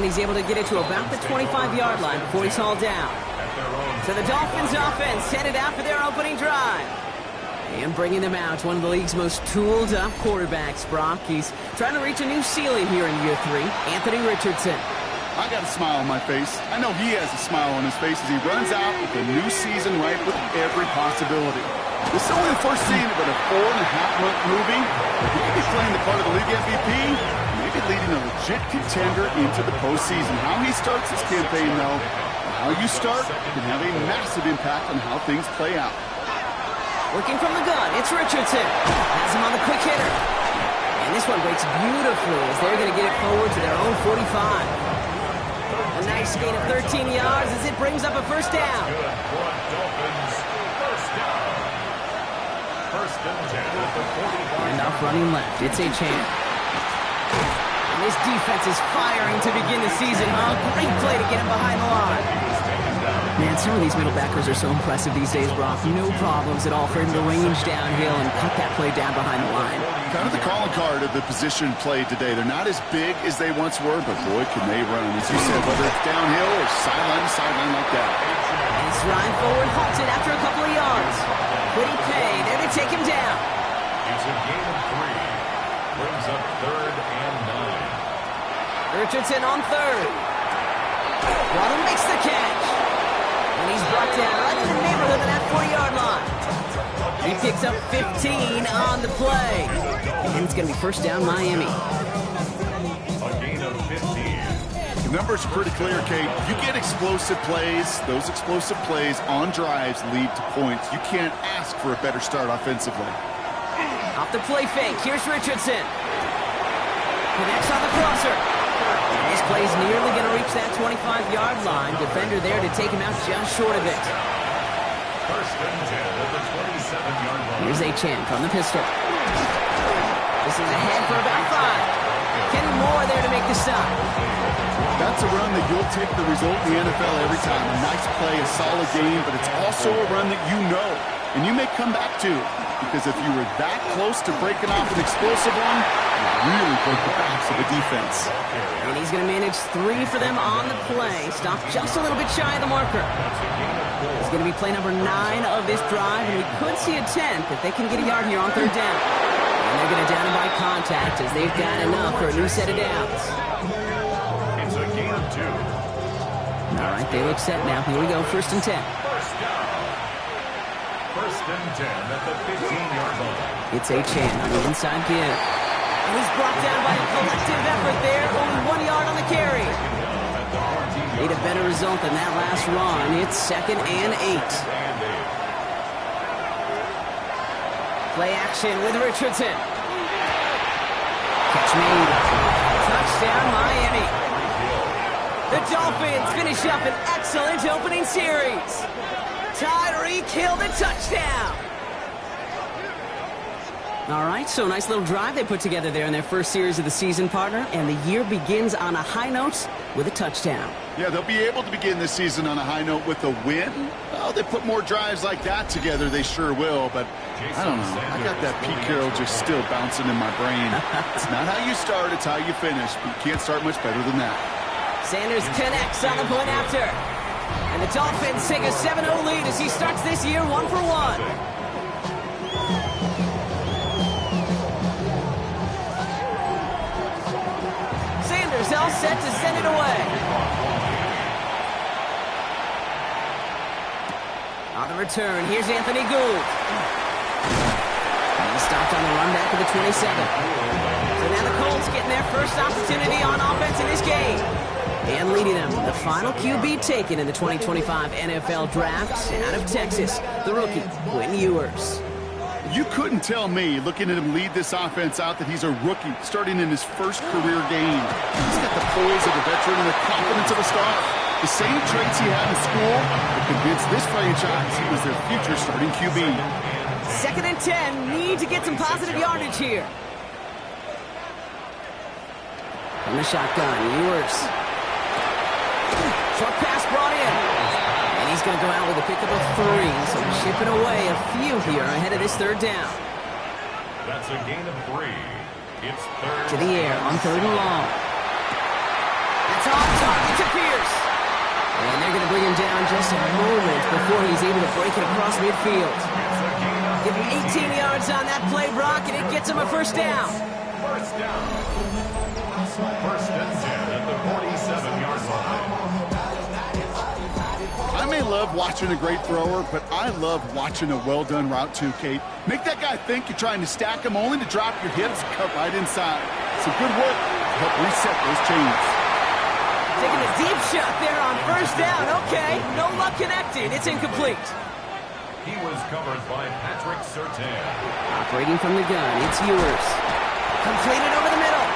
he's able to get it to about the 25-yard line before he's hauled down. So the Dolphins offense headed out for their opening drive. And bringing them out, one of the league's most tooled-up quarterbacks, Brock. He's trying to reach a new ceiling here in year 3. Anthony Richardson. I got a smile on my face. I know he has a smile on his face as he runs out with the new season right with every possibility. This is only the first scene of a 4.5-month movie. He could be playing the part of the league MVP, maybe leading a legit contender into the postseason. How he starts this campaign, though, and how you start can have a massive impact on how things play out. Working from the gun, it's Richardson. Has him on the quick hitter. And this one breaks beautifully as they're going to get it forward to their own 45. A nice gain of 13 yards as it brings up a first down. And off running left, it's a chance. And this defense is firing to begin the season, huh? Great play to get him behind the line. Man, some of these middle backers are so impressive these days, Brock. No problems at all for him to range downhill and cut that play down behind the line. Kind of the calling card of the position played today. They're not as big as they once were, but boy, can they run. As you said, whether it's downhill or sideline to sideline like that. It's Ryan forward, halted after a couple of yards. Pretty pay, there to take him down. It's a gain of 3. Brings up 3rd and 9. Richardson on 3rd. Waddle makes the catch. And he's brought down right in the neighborhood of that 40-yard line. He picks up 15 on the play. And it's going to be first down Miami. A gain of 15. The numbers are pretty clear, Kate. You get explosive plays. Those explosive plays on drives lead to points. You can't ask for a better start offensively. Off the play fake, here's Richardson. Connects on the crosser. This play is nearly going to reach that 25-yard line. Defender there to take him out just short of it. First and 10 at the 27-yard line. Here's Achane from the pistol. This is ahead for about 5. Kenny Moore there to make the stop. That's a run that you'll take the result in the NFL every time. A nice play, a solid game, but it's also a run that you know, and you may come back to. Because if you were that close to breaking off an explosive one, you really broke the backs of the defense. And he's going to manage 3 for them on the play. Stopped just a little bit shy of the marker. It's going to be play number 9 of this drive, and we could see a 10th if they can get a yard here on 3rd down. And they're going to down him by contact as they've got enough for a new set of downs. It's a gain of 2. All right, they look set now. Here we go, 1st and 10. First down. First and 10 at the 15-yard line. It's Achane on the inside give. And he's brought down by a collective effort there. Only 1 yard on the carry. Need a better result than that last run. It's 2nd and 8. Play action with Richardson. Catch made. Touchdown, Miami. The Dolphins finish up an excellent opening series. Tyreek Hill the touchdown. All right, so nice little drive they put together there in their first series of the season, partner, and the year begins on a high note with a touchdown. Yeah, they'll be able to begin this season on a high note with a win. Well, they put more drives like that together, they sure will, but I don't know. I got that Pete Carroll just still bouncing in my brain. It's not how you start, it's how you finish, but you can't start much better than that. Sanders connects on the point after. And the Dolphins take a 7-0 lead as he starts this year 1 for 1. Sanders all set to send it away. On the return, here's Anthony Gould. And he stopped on the run back of the 27. So now the Colts getting their first opportunity on offense in this game. And leading them, the final QB taken in the 2025 NFL Draft out of Texas, the rookie, Quinn Ewers. You couldn't tell me, looking at him lead this offense out, that he's a rookie starting in his first career game. He's got the poise of a veteran and the confidence of a star. The same traits he had in school that convinced this franchise he was their future starting QB. 2nd and 10, need to get some positive yardage here. From the shotgun, Ewers. Short pass brought in. And he's going to go out with a pickup of 3. So chipping away a few here ahead of this 3rd down. That's a gain of 3. It's 3rd. To the air on 3rd and long. That's on bring him down just a moment before he's able to break it across midfield. Give him 18 yards on that play, Brock, and it gets him a first down. First down. First and 10 at the 47-yard line. I may love watching a great thrower, but I love watching a well-done route too, Kate. Make that guy think you're trying to stack him only to drop your hips, cut right inside. Some good work to help reset those chains. Taking a deep shot there on first down. Okay, no luck connected. It's incomplete. He was covered by Patrick Surtain. Operating from the gun, it's Ewers. Completed over the middle.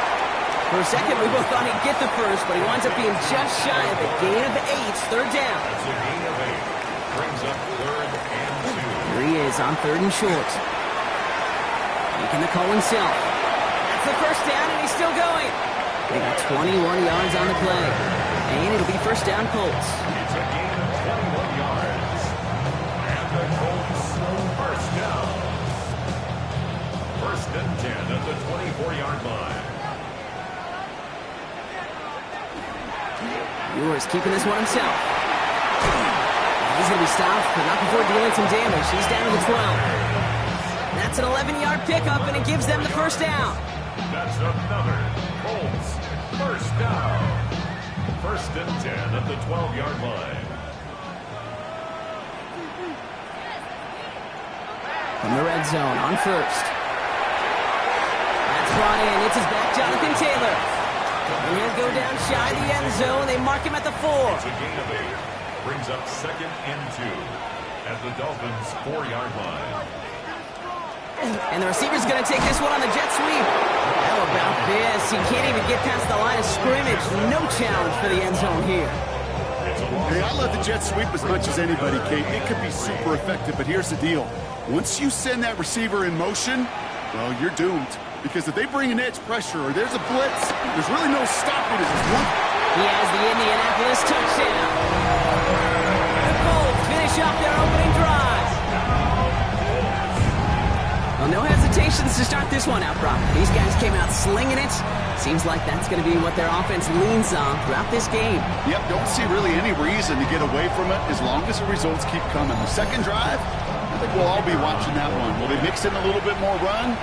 For a second, we both thought he'd get the first, but he winds up being just shy of the gain of 8, third down. That's a gain of 8. Brings up third and 2. Here he is on third and short. Making the call himself. That's the first down, and he's still going. They got 21 yards on the play. And it'll be first down Colts. It's a gain of 21 yards. And the Colts first down. First and 10 at the 24-yard line. Ewers keeping this one himself. He's going to be stopped, but not before dealing some damage. He's down to the 12. That's an 11-yard pickup, and it gives them the first down. That's another Colts first down. First and 10 at the 12-yard line. From the red zone on first. That's brought in. It's his back, Jonathan Taylor. And he'll go down shy of the end zone. They mark him at the 4. It's a gain of 8. Brings up second and 2 at the Dolphins' 4-yard line. And the receiver's going to take this one on the jet sweep. How about this? He can't even get past the line of scrimmage. No challenge for the end zone here. Hey, I love the jet sweep as much as anybody, Kate. It could be super effective, but here's the deal. Once you send that receiver in motion, well, you're doomed. Because if they bring an edge pressure or there's a blitz, there's really no stopping it. He has the Indianapolis touchdown. The Colts finish off their opening drive. Well, no hesitations to start this one out, Brock. These guys came out slinging it. Seems like that's going to be what their offense leans on throughout this game. Yep, don't see really any reason to get away from it as long as the results keep coming. The second drive, I think we'll all be watching that one. Will they mix in a little bit more run?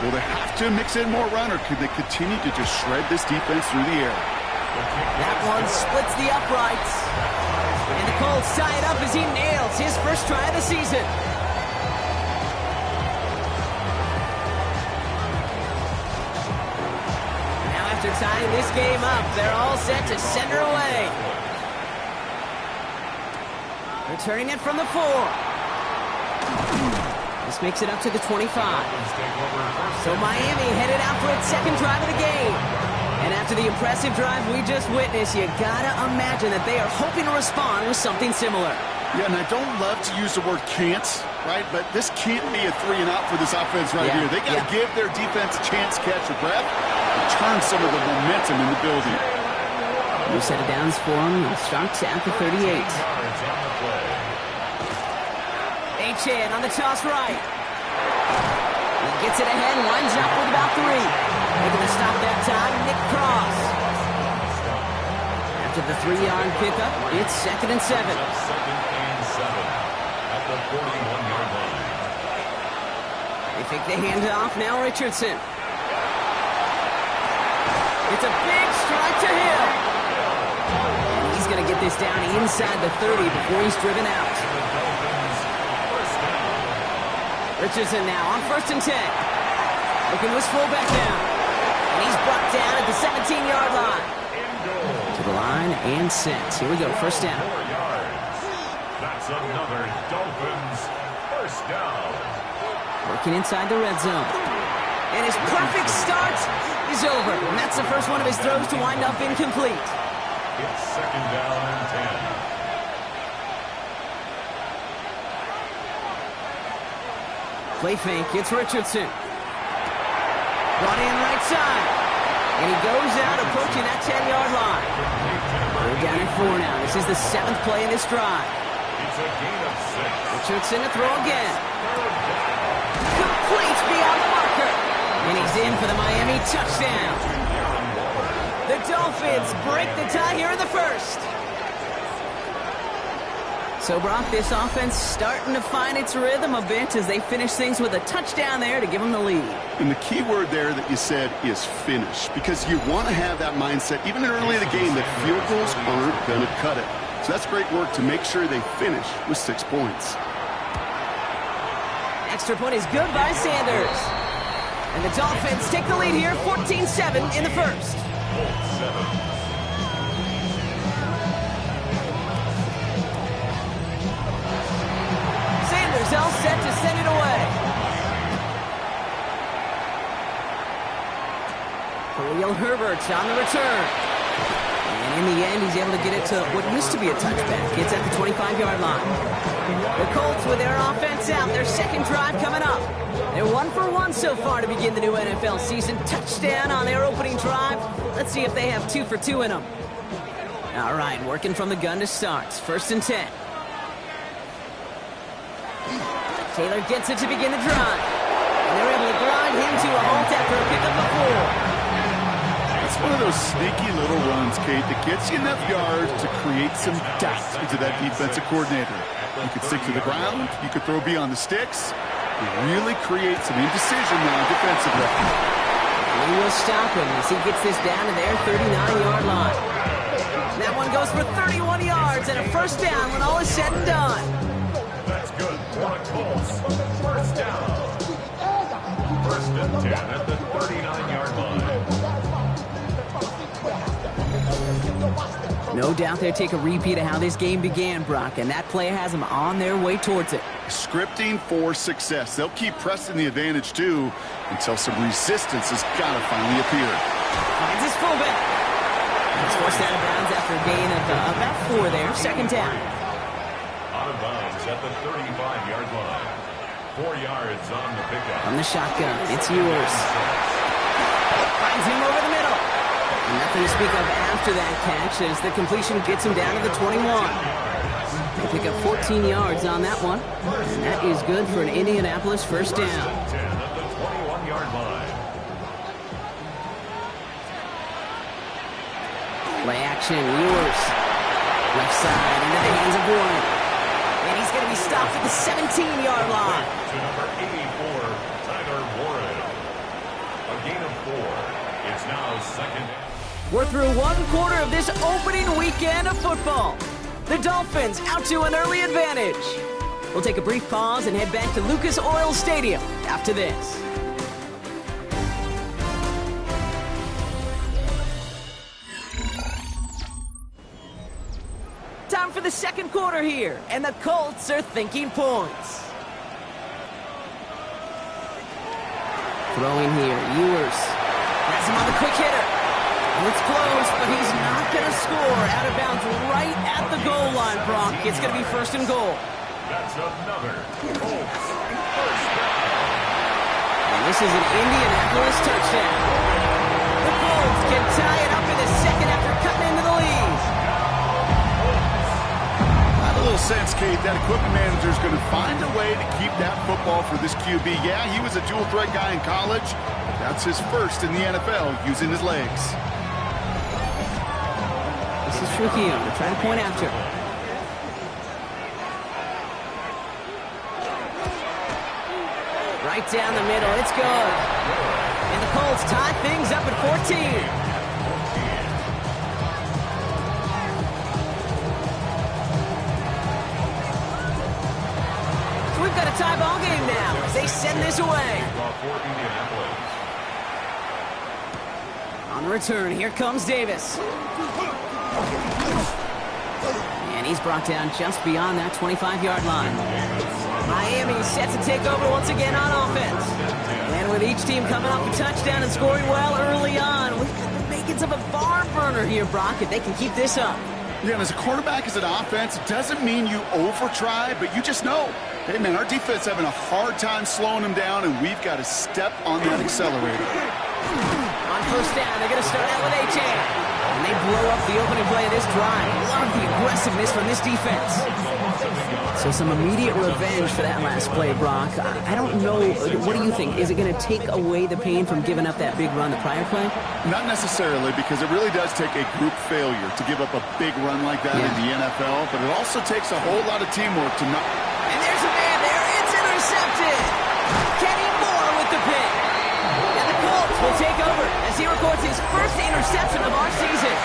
Will they have to mix in more run, or could they continue to just shred this defense through the air? That one splits the uprights. And the Colts tie it up as he nails his first try of the season. Now after tying this game up, they're all set to send her away. Returning it from the 4. This makes it up to the 25. So Miami headed out for its second drive of the game. And after the impressive drive we just witnessed, you gotta imagine that they are hoping to respond with something similar. Yeah, and I don't love to use the word can't, right? But this can't be a 3 and out for this offense right here. They gotta give their defense a chance to catch a breath and turn some of the momentum in the building. New set of downs for him. He starts at the 38. Chan on the toss right. He gets it ahead, winds up with about 3. Making the stop that time, Nick Cross. After the 3-yard pickup, it's second and 7. Second and 7 at the 41-yard line. They fake the handoff, now Richardson. It's a big strike to him. And he's going to get this down inside the 30 before he's driven out. Richardson now on first and 10. Looking to his fullback now. And he's brought down at the 17-yard line. To the line and set. Here we go, first down. 4 yards. That's another Dolphins first down. Working inside the red zone. And his perfect start is over. And that's the first one of his throws to wind up incomplete. It's second down and 10. Play fake, it's Richardson. Brought in right side. And he goes out approaching that 10-yard line. We're down at 4 now. This is the 7th play in this drive. It's a gain of 6. Richardson to throw again. Complete beyond the marker. And he's in for the Miami touchdown. The Dolphins break the tie here in the first. So, Brock, this offense starting to find its rhythm a bit as they finish things with a touchdown there to give them the lead. And the key word there that you said is finish, because you want to have that mindset, even early in the game, that field goals aren't going to cut it. So that's great work to make sure they finish with 6 points. Extra point is good by Sanders. And the Dolphins take the lead here, 14-7 in the first. Sanders all set to send it away. Khalil Herbert on the return. And in the end, he's able to get it to what used to be a touchback. It's at the 25-yard line. The Colts with their offense out, their second drive coming up. They're 1 for 1 so far to begin the new NFL season. Touchdown on their opening drive. Let's see if they have 2 for 2 in them. All right, working from the gun to start. 1st and 10. Taylor gets it to begin the drive. And they're able to grind him to a halt after a pickup of 4. It's one of those sneaky little runs, Kate, that gets you enough yards to create some doubt into that defensive coordinator. You could stick to the ground. You could throw beyond the sticks. It really creates some indecision now defensively. He will stop him as he gets this down to their 39-yard line. That one goes for 31 yards and a first down when all is said and done. That's good for the Colts. First down. 1st and 10 at the 39-yard line. No doubt they'll take a repeat of how this game began, Brock, and that play has them on their way towards it. Scripting for success. They'll keep pressing the advantage, too, until some resistance has got to finally appear. Finds his fullback. He's forced out of bounds after a gain of about 4 there. 2nd down. Out of bounds at the 35-yard line. 4 yards on the pickup. From the shotgun, it's yours. Finds him over the middle. And nothing to speak of after that catch as the completion gets him down to the 21. They pick up 14 yards on that one. And that is good for an Indianapolis first down. 10 at the 21-yard line. Play action, yours. Left side into the hands of Warren. And he's going to be stopped at the 17-yard line. To number 84, Tyler Warren. A gain of 4. It's now 2nd. We're through 1 quarter of this opening weekend of football. The Dolphins out to an early advantage. We'll take a brief pause and head back to Lucas Oil Stadium after this. Time for the 2nd quarter here, and the Colts are thinking points. Throwing here, Ewers. Has him on the quick hitter. It's close, but he's not going to score. Out of bounds right at the goal line, Brock. It's going to be 1st and goal. That's another Colts first down. And this is an Indianapolis touchdown. The Colts can tie it up in the 2nd after cutting into the lead. I have a little sense, Kate, that equipment manager is going to find a way to keep that football for this QB. Yeah, he was a dual threat guy in college. That's his first in the NFL, using his legs. This is Trujillo to try to point after. Right down the middle, it's good. And the Colts tie things up at 14. So we've got a tie ball game now as they send this away. On the return, here comes Davis. And he's brought down just beyond that 25-yard line. Miami set to take over once again on offense. And with each team coming off a touchdown and scoring well early on, we've got the makings of a barn burner here, Brock, if they can keep this up. Yeah, and as a quarterback, as an offense, it doesn't mean you over-try, but you just know, hey, man, our defense having a hard time slowing them down, and we've got to step on that accelerator. On 1st down, they're going to start out with Achane. And they blow up the opening play of this drive. Love the aggressiveness from this defense. So some immediate revenge for that last play, Brock. I don't know. What do you think? Is it going to take away the pain from giving up that big run the prior play? Not necessarily, because it really does take a group failure to give up a big run like that in the NFL, but it also takes a whole lot of teamwork to not... And there's a man there. It's intercepted. Kenny Moore with the pick. And the Colts will take over as he records his first interception of our season.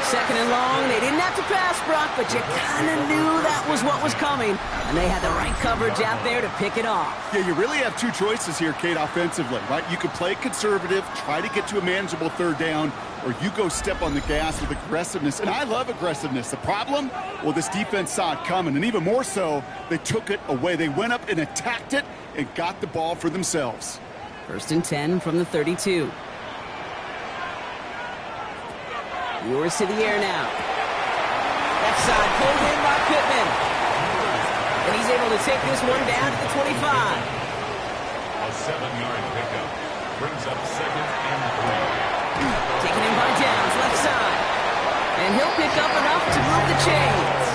Second and long. They didn't have to pass, Brock, but you kind of knew that was what was coming. And they had the right coverage out there to pick it off. Yeah, you really have two choices here, Kate, offensively, right? You can play conservative, try to get to a manageable third down, or you go step on the gas with aggressiveness. And I love aggressiveness. The problem? Well, this defense saw it coming, and even more so, they took it away. They went up and attacked it and got the ball for themselves. First and 10 from the 32. Yours to the air now. Left side, pulled in by Pittman. And he's able to take this one down to the 25. A 7-yard pickup brings up second and 3. Taken in by Downs, left side. And he'll pick up enough to move the chains.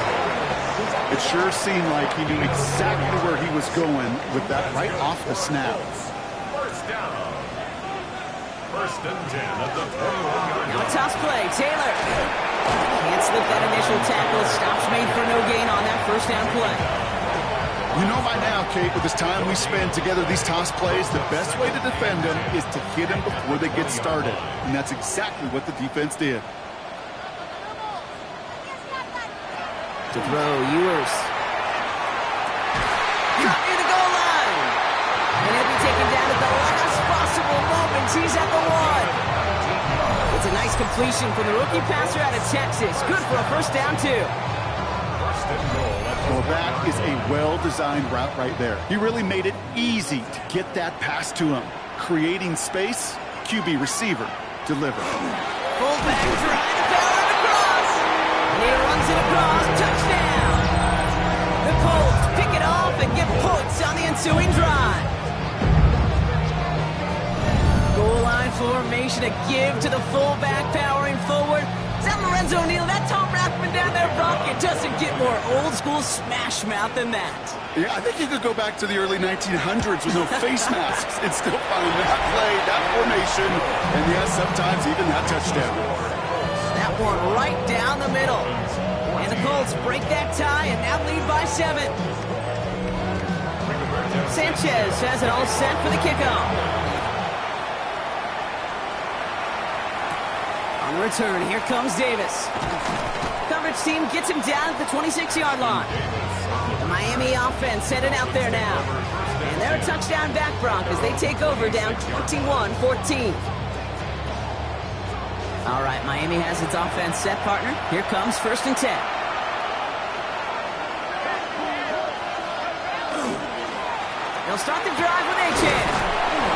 It sure seemed like he knew exactly where he was going with that right off the snap. First down. First and 10 at the 21-yard Now a line. toss play, Taylor. Can't slip that initial tackle. Stops made for no gain on that first down play. You know by now, Kate, with this time we spend together these toss plays, the best way to defend them is to hit them before they get started. And that's exactly what the defense did. To throw, Ewers. Cut near the goal line. And he'll be taken down at the last possible moment. He's at the 1. It's a nice completion from the rookie passer out of Texas. Good for a first down, too. First and goal. Well, that is a well-designed route right there. He really made it easy to get that pass to him. Creating space, QB receiver, deliver. Fullback trying to power it across. And he runs it across. Touchdown. The Colts pick it off and get points on the ensuing drive. Goal line formation, a give to the fullback powering forward. Is that Lorenzo Neal? That Tom Rathman down there, Brock? It doesn't get more old-school smash mouth than that. Yeah, I think you could go back to the early 1900s with no face masks and still find that play, that formation, and yes, sometimes even that touchdown. That one right down the middle. And the Colts break that tie and now lead by 7. Sanchez has it all set for the kickoff. On the return, here comes Davis. Coverage team gets him down at the 26-yard line. The Miami offense headed out there now. And they're a touchdown back, Brock, as they take over down 21-14. All right, Miami has its offense set, partner. Here comes first and 10. They'll start the drive with Achane.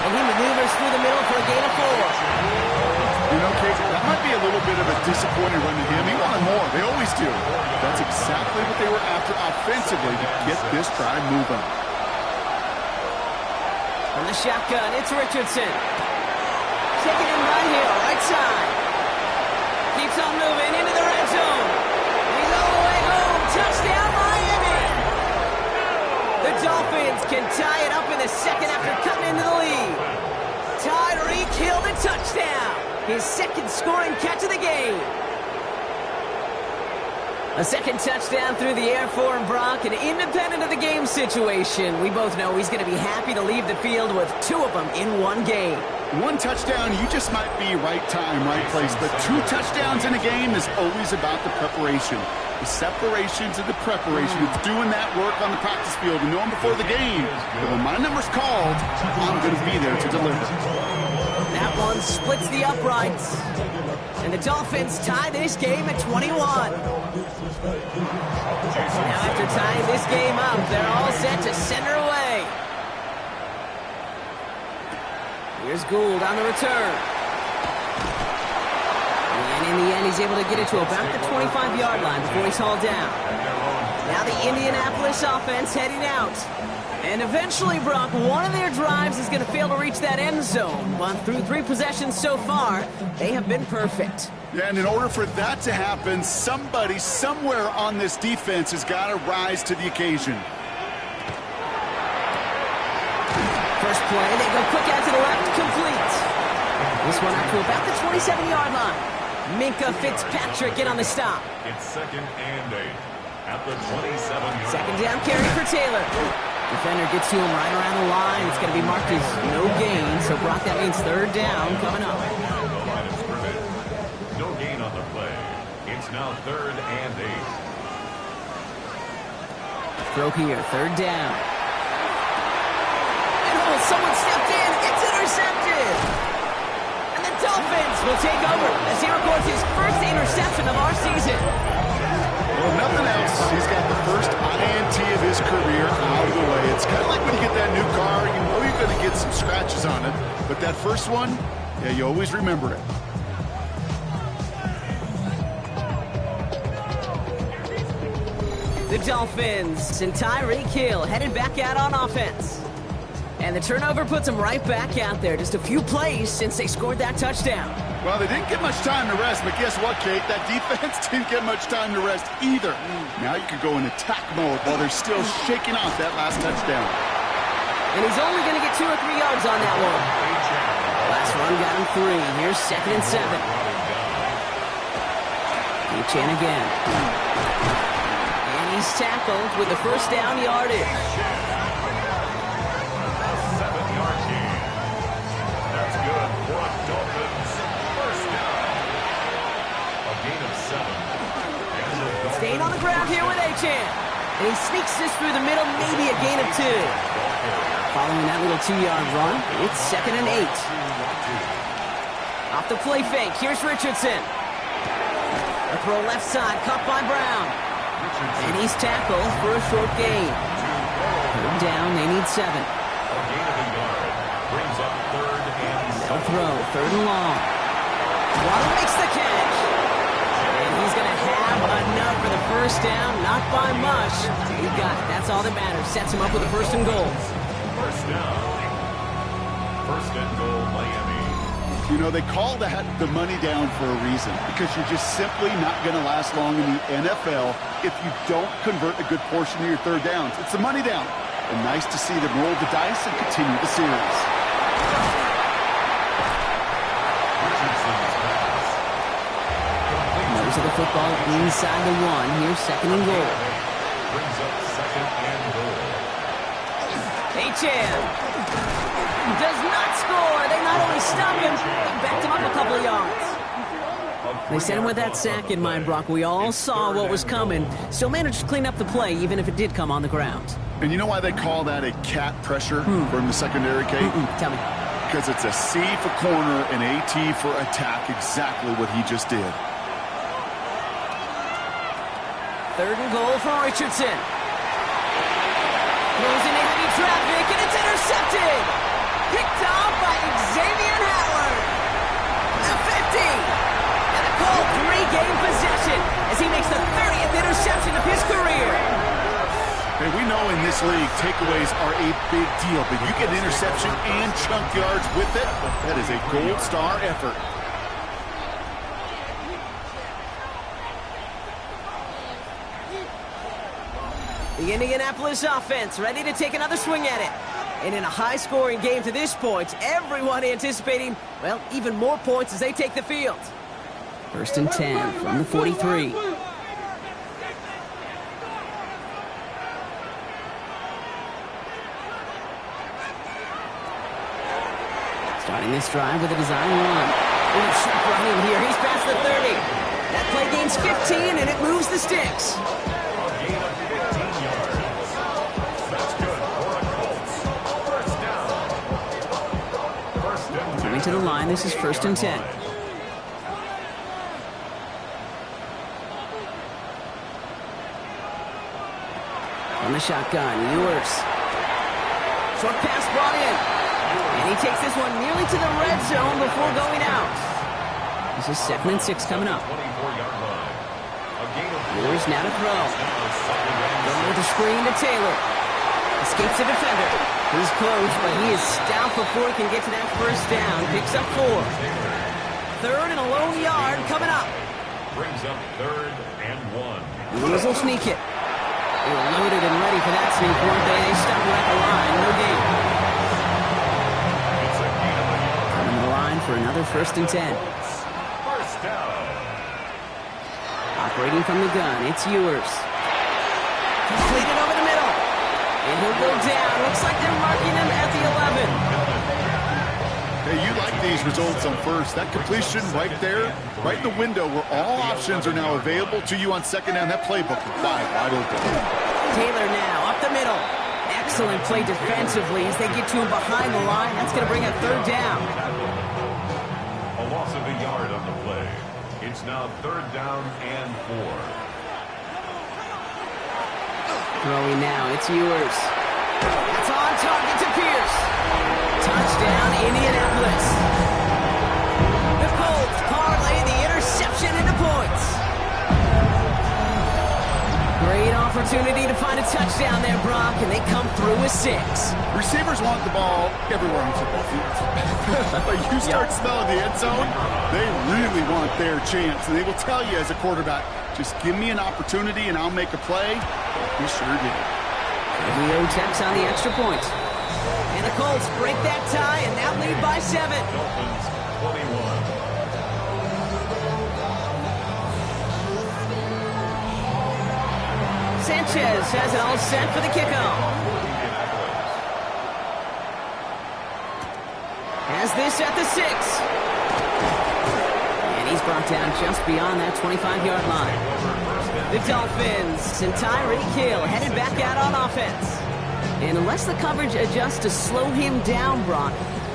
And he maneuvers through the middle for a gain of 4. You know, Kate, that might be a little bit of a disappointing run to him. He wanted more. They always do. That's exactly what they were after offensively to get this drive moving. From the shotgun, it's Richardson. Taken in by Hill, right side. Keeps on moving into the red zone. He's all the way home. Touchdown, Miami. The Dolphins can tie it up in the second after cutting into the lead. Tyreek Hill, the touchdown. His second scoring catch of the game. A second touchdown through the air for him, Brock, and independent of the game situation, we both know he's going to be happy to leave the field with 2 of them in one game. One touchdown, you just might be right time, right place, but 2 touchdowns in a game is always about the preparation. The separations and the preparation. It's doing that work on the practice field and knowing before the game that when my number's called, I'm going to be there to deliver. That one splits the uprights. And the Dolphins tie this game at 21. Now after tying this game up, they're all set to send her away. Here's Gould on the return. And in the end, he's able to get it to about the 25-yard line before he's hauled down. Now the Indianapolis offense heading out. And eventually, Brock, one of their drives is going to fail to reach that end zone. But through 3 possessions so far, they have been perfect. Yeah, and in order for that to happen, somebody somewhere on this defense has got to rise to the occasion. First play, they go quick out to the left, complete. This one out to about the 27-yard line. Minka Fitzpatrick get on the stop. It's 2nd and 8 at the 27-yard. Second down carry for Taylor. Defender gets to him right around the line. It's going to be marked as no gain. So, Brock, that means 3rd down coming up. No gain on the play. It's now 3rd and 8. Throw here, 3rd down. And someone stepped in. It's intercepted. And the Dolphins will take over as he records his first interception of our season. Well, nothing else. He's got the first INT of his career out of the way. It's kind of like when you get that new car, you know you're going to get some scratches on it. But that first one, yeah, you always remember it. The Dolphins and Tyreek Hill headed back out on offense. And the turnover puts them right back out there. Just a few plays since they scored that touchdown. Well, they didn't get much time to rest, but guess what, Kate? That defense didn't get much time to rest either. Now you can go in attack mode while they're still shaking off that last touchdown. And he's only going to get 2 or 3 yards on that one. Last run got him 3. Here's 2nd and 7. Chan again. And he's tackled with the first down yardage. 7-yard gain. That's good for a Dolphins first down. A gain of 7. Staying on the ground here with Chan. And he sneaks this through the middle, maybe a gain of 2. Following that little 2-yard run, it's 2nd and 8. Off the play fake, here's Richardson. A throw left side, caught by Brown. And he's tackled for a short gain. 3rd down, they need 7. A gain of a yard brings up 3rd and 7. They'll throw, 3rd and long. Waddle makes the catch. And he's going to have enough for the first down, not by much. He got it, that's all that matters. Sets him up with a 1st and goal. First down. 1st and goal, Miami. You know, they call that the money down for a reason, because you're just simply not going to last long in the NFL if you don't convert a good portion of your 3rd downs. It's the money down. And nice to see them roll the dice and continue the series. Nose of the football inside the 1. Here's 2nd and goal. Brings up 2nd and goal. Chan does not score. They not only stopped him, they backed him up a couple of yards. They sent him with that sack in mind, Brock. We all saw what was coming. Still managed to clean up the play, even if it did come on the ground. And you know why they call that a cat pressure from the secondary, Kate? Tell me. Because it's a C for corner and a T for attack, exactly what he just did. 3rd and goal for Richardson. Throws into heavy traffic, and it's intercepted. Picked off by Xavier Howard. The 50. And a called 3-game possession as he makes the 30th interception of his career. And we know in this league, takeaways are a big deal, but you get an interception and chunk yards with it, that is a gold star effort. The Indianapolis offense ready to take another swing at it. And in a high-scoring game to this point, everyone anticipating, well, even more points as they take the field. 1st and 10 from the 43. Starting this drive with a design run. Ooh, sharp running here. He's past the 30. That play gains 15, and it moves the sticks. Coming to the line, this is 1st and 10. From the shotgun, Ewers. Short pass brought in. And he takes this one nearly to the red zone before going out. This is 2nd and 6 coming up. Ewers now to throw. Going with the screen to Taylor. Escapes the defender. He's close, but he is stout before he can get to that first down. Picks up 4. Third and a lone yard coming up. Brings up 3rd and 1. Lewis will sneak it. They were loaded and ready for that sneak, weren't they? They stuck him at the line. No gain. It's a gain of a yard. Coming to the line for another 1st and 10. First down. Operating from the gun, it's Ewers. Completed over the middle. And he'll go down. Looks like they're marking him at the 11. Hey, you like these results on first. That completion right there, right in the window where all options are now available to you on second down. That playbook is wide open. Taylor now up the middle. Excellent play defensively as they get to him behind the line. That's going to bring up 3rd down. A loss of a yard on the play. It's now 3rd down and 4. Throwing now, it's Ewers. That's on target to Pierce. Touchdown, Indianapolis. The Colts parlay the interception into points. Great opportunity to find a touchdown there, Brock, and they come through with 6. Receivers want the ball everywhere on football fields. But you start smelling the end zone, they really want their chance. And they will tell you as a quarterback, just give me an opportunity and I'll make a play. He sure did. Leo checks on the extra point. And the Colts break that tie and now lead by 7. Dolphins 21. Sanchez has it all set for the kickoff. Has this at the 6. And he's brought down just beyond that 25-yard line. The Dolphins and Tyreek Hill headed back out on offense. And unless the coverage adjusts to slow him down, Brock,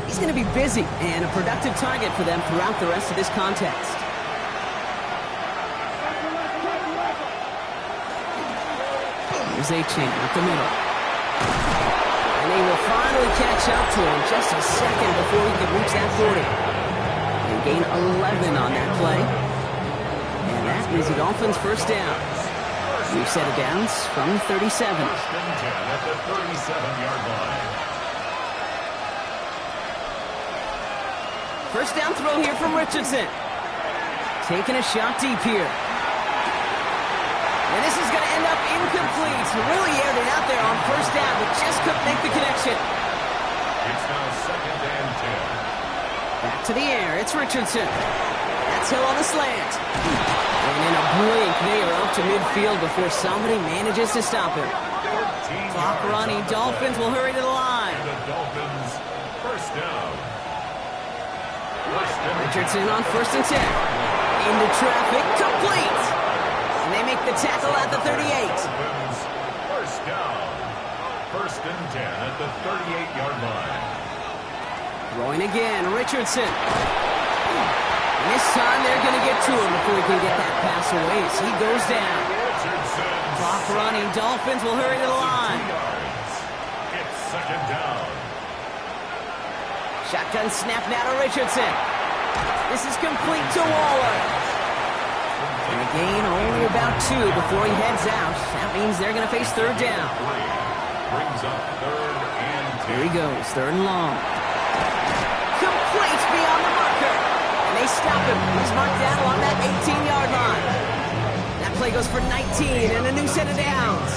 he's going to be busy and a productive target for them throughout the rest of this contest. Here's A-Chain up the middle. And they will finally catch up to him just a second before he can reach that 40. They gain 11 on that play. And that is the Dolphins' first down. We've set it downs from 37. First and 10 at the 37-yard line. First down throw here from Richardson. Taking a shot deep here. And this is going to end up incomplete. Really aired it out there on first down, but just couldn't make the connection. It's now 2nd and 10. Back to the air. It's Richardson. That's Hill on the slant. And in a blink, they are up to midfield before somebody manages to stop him. Clock running. Dolphins will hurry to the line. The Dolphins first down. Richardson on 1st and 10. Into traffic. Complete. And they make the tackle at the 38. Dolphins first down. 1st and 10 at the 38-yard line. Throwing again. Richardson. And this time they're going to get to him before he can get that pass away as he goes down. Clock running. Dolphins will hurry to the line. It's 2nd down. Shotgun snap now to Richardson. This is complete to Waller. And a gain only about 2 before he heads out. That means they're going to face 3rd down. Brings up 3rd and 10. Here he goes. 3rd and long. Complete beyond the marker. And they stop him. He's marked down along that 18-yard line. That play goes for 19 and a new set of downs.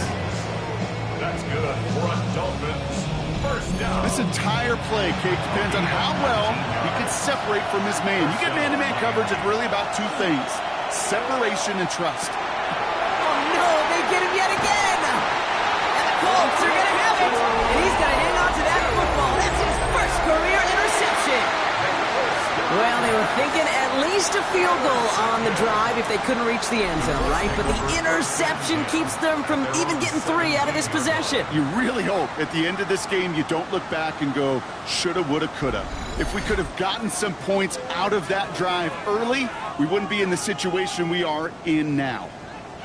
That's good for a Dolphins first down. This entire play, Kate, depends on how well he can separate from his man. You get man-to-man coverage, it's really about 2 things: separation and trust. Oh, no, they get him yet again. And the Colts are going to have it. And he's going to hang on to that football. That's his first career interception. Well, they were thinking at least a field goal on the drive if they couldn't reach the end zone, right? But the interception keeps them from even getting 3 out of this possession. You really hope at the end of this game you don't look back and go, shoulda, woulda, coulda. If we could have gotten some points out of that drive early, we wouldn't be in the situation we are in now.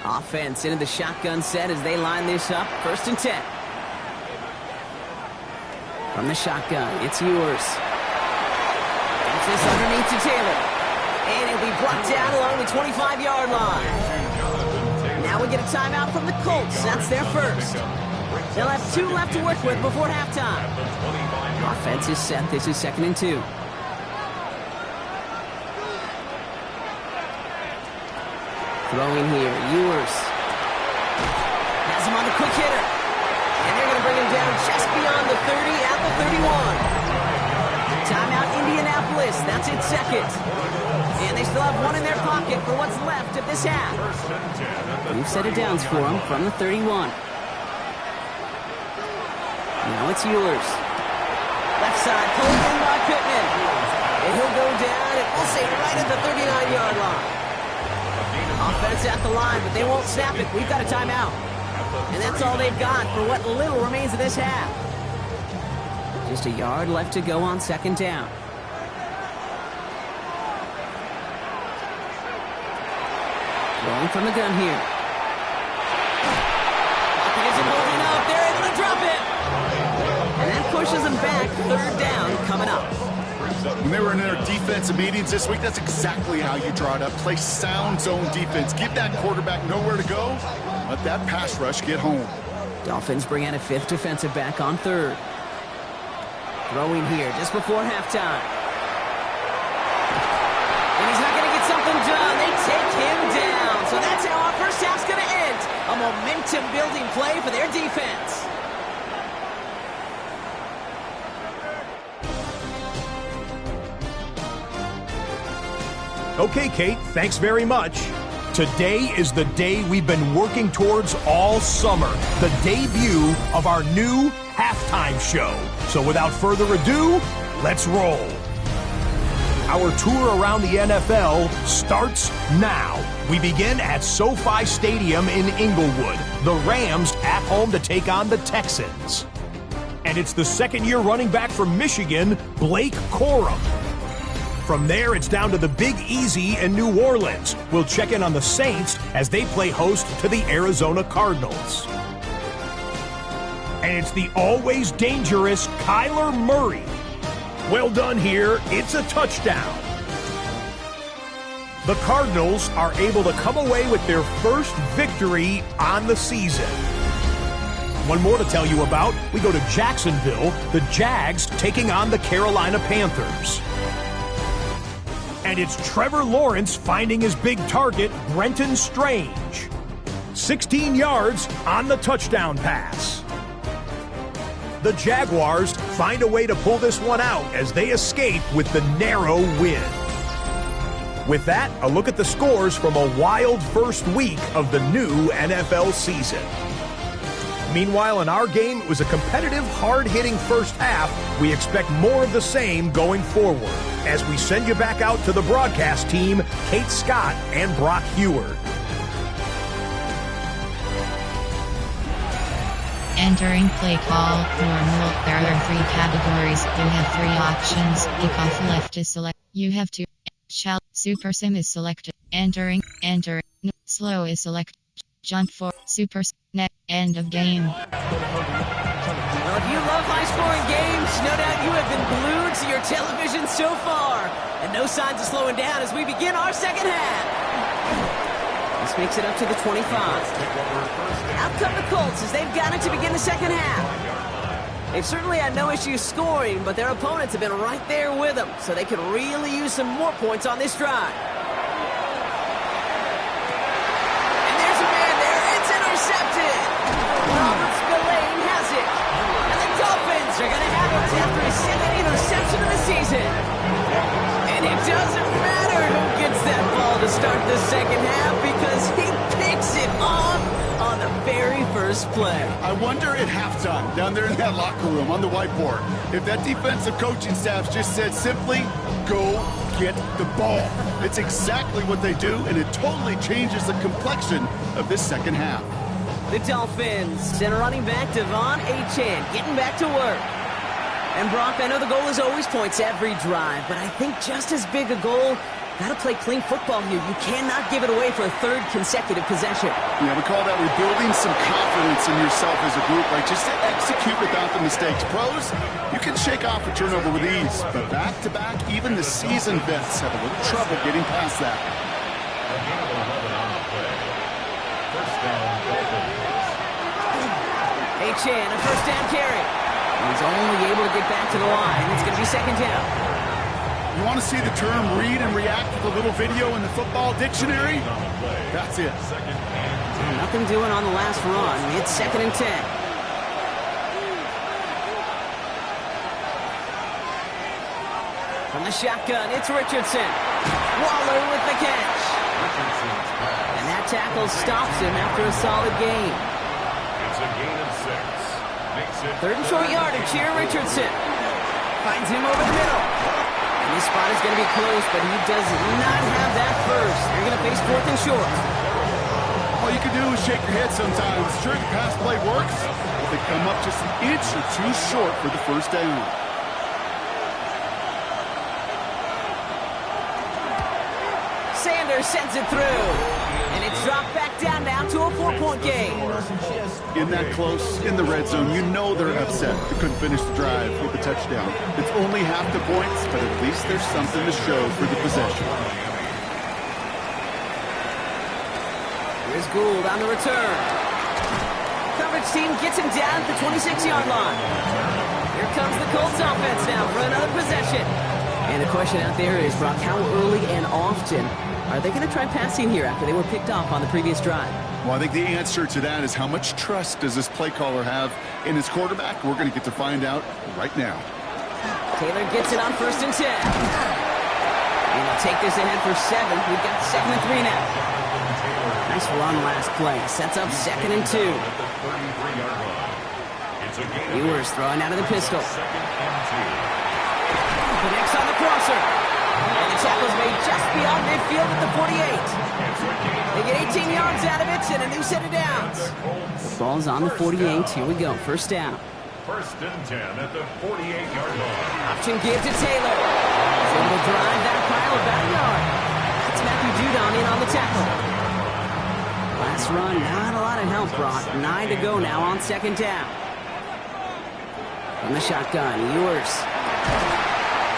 Offense into the shotgun set as they line this up. 1st and 10. From the shotgun, it's Ewers. Gets this underneath to Taylor. And it'll be brought down along the 25-yard line. Now we get a timeout from the Colts. That's their first. They'll have 2 left to work with before halftime. Offense is set. This is 2nd and 2. Throwing here, Ewers. Has him on the quick hitter. And they're going to bring him down just beyond the 30 at the 31. Timeout, Indianapolis. That's its 2nd. And they still have 1 in their pocket for what's left of this half. New set of downs for them from the 31. Now it's Ewers. Left side, pulled in by Pittman. And he'll go down, and we'll say right at the 39-yard line. Offense at the line, but they won't snap it. We've got a timeout. And that's all they've got for what little remains of this half. Just a yard left to go on 2nd down. Rolling from the gun here. Pocket isn't holding up. They're able to drop it. And that pushes them back. 3rd down coming up. When they were in their defensive meetings this week, that's exactly how you draw it up. Play sound zone defense. Give that quarterback nowhere to go. Let that pass rush get home. Dolphins bring out a 5th defensive back on 3rd. Throwing here just before halftime. And he's not going to get something done. They take him down. So that's how our first half's going to end. A momentum-building play for their defense. Okay, Kate, thanks very much. Today is the day we've been working towards all summer, the debut of our new halftime show. So without further ado, let's roll. Our tour around the NFL starts now. We begin at SoFi Stadium in Inglewood. The Rams at home to take on the Texans. And it's the 2nd-year running back from Michigan, Blake Corum. From there, it's down to the Big Easy in New Orleans. We'll check in on the Saints as they play host to the Arizona Cardinals. And it's the always dangerous Kyler Murray. Well done here. It's a touchdown. The Cardinals are able to come away with their first victory on the season. One more to tell you about. We go to Jacksonville, the Jags taking on the Carolina Panthers. And it's Trevor Lawrence finding his big target, Brenton Strange. 16 yards on the touchdown pass. The Jaguars find a way to pull this one out as they escape with the narrow win. With that, a look at the scores from a wild first week of the new NFL season. Meanwhile, in our game, it was a competitive, hard-hitting first half. We expect more of the same going forward as we send you back out to the broadcast team, Kate Scott and Brock Heward. Entering play call, normal. There are 3 categories. You have 3 options. Kickoff left is select. You have 2. Shall. Super sim is selected. Entering. Enter. Slow is selected. Jump for. Super. Net. End of game. Well, if you love high-scoring games, no doubt you have been glued to your television so far. And no signs of slowing down as we begin our second half. This makes it up to the 25. Out come the Colts as they've got it to begin the second half. They've certainly had no issues scoring, but their opponents have been right there with them, so they could really use some more points on this drive. And there's a man there. It's intercepted. Robert Spillane has it. And the Dolphins are going to have it after his 2nd interception of the season. And it doesn't matter who gets that ball to start the second half because he picks it off on the very first play. I wonder at halftime, down there in that locker room on the whiteboard, if that defensive coaching staff just said simply, go get the ball. It's exactly what they do, and it totally changes the complexion of this second half. The Dolphins send a running back, Devon Achane, getting back to work. And Brock, I know the goal is always points every drive, but I think just as big a goal, got to play clean football here. You cannot give it away for a 3rd consecutive possession. Yeah, we call that rebuilding some confidence in yourself as a group. Like, just execute without the mistakes. Pros, you can shake off a turnover with ease, but back-to-back, even the seasoned vets have a little trouble getting past that. Chan, a first down carry. He's only able to get back to the line. It's going to be second down. You want to see the term read and react with a little video in the football dictionary? That's it. Nothing doing on the last run. It's second and 10. From the shotgun, it's Richardson. Waller with the catch. And that tackle stops him after a solid gain. It's a gain of 6. Makes it Third and short yardage here, Richardson. Finds him over the middle. And this spot is going to be close, but he does not have that first. They're going to face fourth and short. All you can do is shake your head sometimes. Sure, the pass play works, but they come up just an inch or two short for the first down. Sanders sends it through. And it's dropped back down now to a 4-point game. In that close, in the red zone, you know they're upset. They couldn't finish the drive with the touchdown. It's only half the points, but at least there's something to show for the possession. Here's Gould on the return. Coverage team gets him down at the 26-yard line. Here comes the Colts offense now for another possession. And the question out there is, Brock, how early and often are they going to try passing here after they were picked off on the previous drive? Well, I think the answer to that is how much trust does this play caller have in his quarterback? We're going to get to find out right now. Taylor gets it on first and 10. And they'll take this ahead for 7. We've got second and 3 now. Nice run last play. Sets up second and 2. Ewers throwing out of the pistol. Connects on the crosser. And the tackle's made just beyond midfield at the 48. They get 18 yards out of it and a new set of downs. The ball's on the 48. Here we go. First down. First and 10 at the 48-yard line. Option give to Taylor. He's able to drive that pile about a yard. It's Matthew Judon in on the tackle. Last run, not a lot of help, Brock. 9 to go now on second down. From the shotgun, Ewers.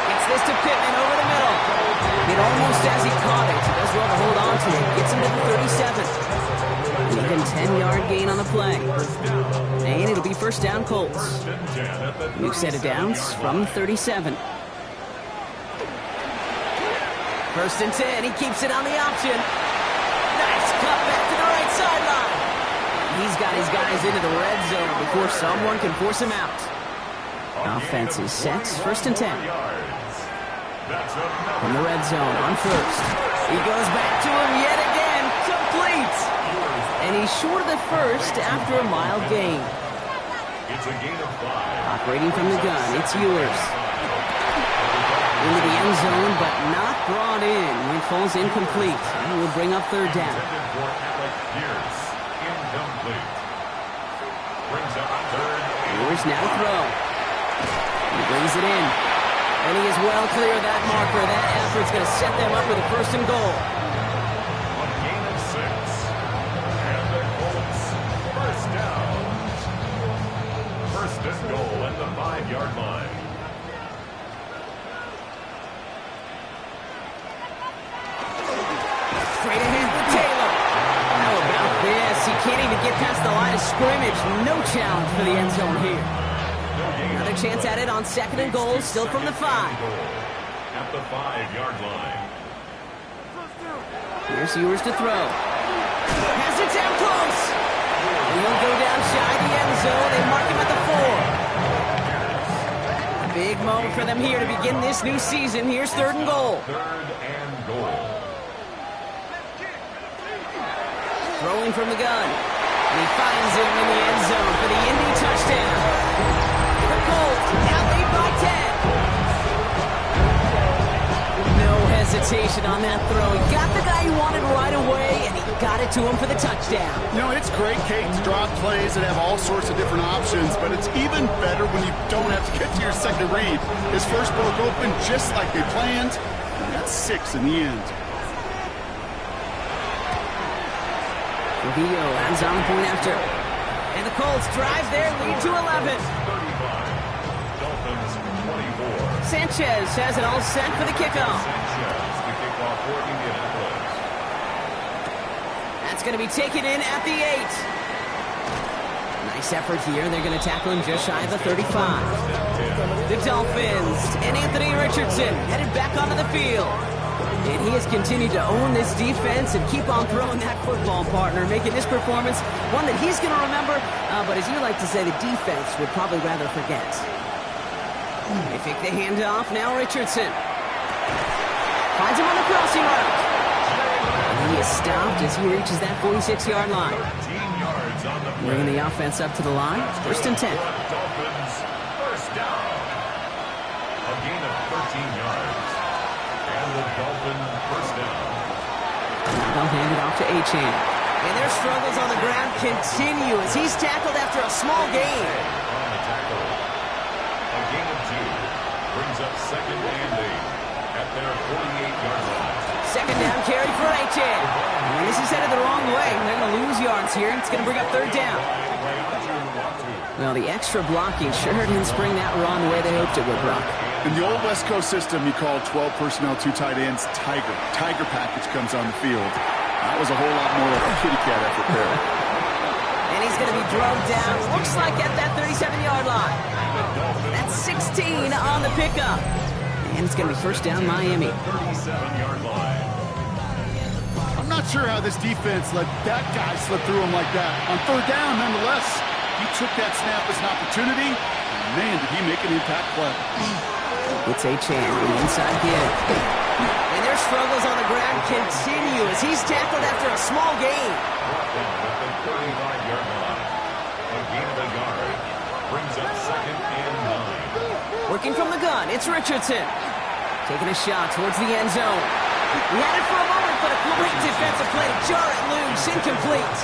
Gets this to Pittman over the middle. It almost as he caught it. He does well to hold on to it. Gets him to the 37. Even 10-yard gain on the play. And it'll be first down Colts. New set of downs from 37. First and 10. He keeps it on the option. Nice cut back to the right sideline. He's got his guys into the red zone before someone can force him out. Offense is set. First and 10. From the red zone on first. He goes back to him yet again. Complete. And he's short of the first after a mild gain. It's a gain of 5. Operating from the gun, it's Ewers. Into the end zone, but not brought in. It falls incomplete. And will bring up third down. Ewers now to throw. He brings it in. And he is well clear of that marker. That effort's going to set them up with a first and goal. A gain of 6. And the Colts first down. First and goal at the 5-yard line. Straight ahead for Taylor. How about this? He can't even get past the line of scrimmage. No challenge for the end zone here. Another chance at it on second and goal, still from the 5. At the 5-yard line. Here's Ewers to throw. Has it down close. And he'll go down shy of the end zone. They mark him at the 4. A big moment for them here to begin this new season. Here's third and goal. Third and goal. Throwing from the gun. And he finds him in the end zone for the Indy touchdown. The Colts now lead by 10. No hesitation on that throw. He got the guy he wanted right away, and he got it to him for the touchdown. You know, it's great, Kate, to drop plays that have all sorts of different options, but it's even better when you don't have to get to your second read. His first broke open just like they planned, and that's 6 in the end. Trujillo lands on the point after. And the Colts drive their lead to 11. 35. Dolphins 24. Sanchez has it all set for the kickoff. Sanchez, the kickoff for Indianapolis. That's going to be taken in at the 8. Nice effort here. They're going to tackle him just shy of the 35. The Dolphins and Anthony Richardson headed back onto the field. And he has continued to own this defense and keep on throwing that football, partner, making this performance one that he's going to remember, but as you like to say, the defense would probably rather forget. They take the handoff. Now Richardson finds him on the crossing route. And he is stopped as he reaches that 46-yard line. Bringing the offense up to the line. First and 10. Dolphins first down. A gain of 13 yards. And the Dolphins first down. They'll hand it off to Achane. And their struggles on the ground continue as he's tackled after a small gain. On the tackle. A gain of 2. Brings up second and 8 at their 48-yard line. Second down carry for Achane. And this is headed the wrong way. They're going to lose yards here. It's going to bring up third down. Well, the extra blocking sure didn't spring that run the way they hoped it would, Brock. In the old West Coast system, you call 12 personnel, 2 tight ends, Tiger. Tiger package comes on the field. That was a whole lot more of a kitty cat effort there. And he's going to be drugged down, looks like at that 37-yard line. That's 16 on the pickup. And it's going to be first down Miami. 37-yard line. I'm not sure how this defense let that guy slip through him like that. On third down, nonetheless, he took that snap as an opportunity. Man, did he make an impact play. It's Achane, the inside give. And their struggles on the ground continue as he's tackled after a small gain. Brought down at the 35-yard line. A gain of a yard. Brings up second and 9. Working from the gun, it's Richardson. Taking a shot towards the end zone. He had it for a moment, but a great defensive play to jar it loose. Incomplete.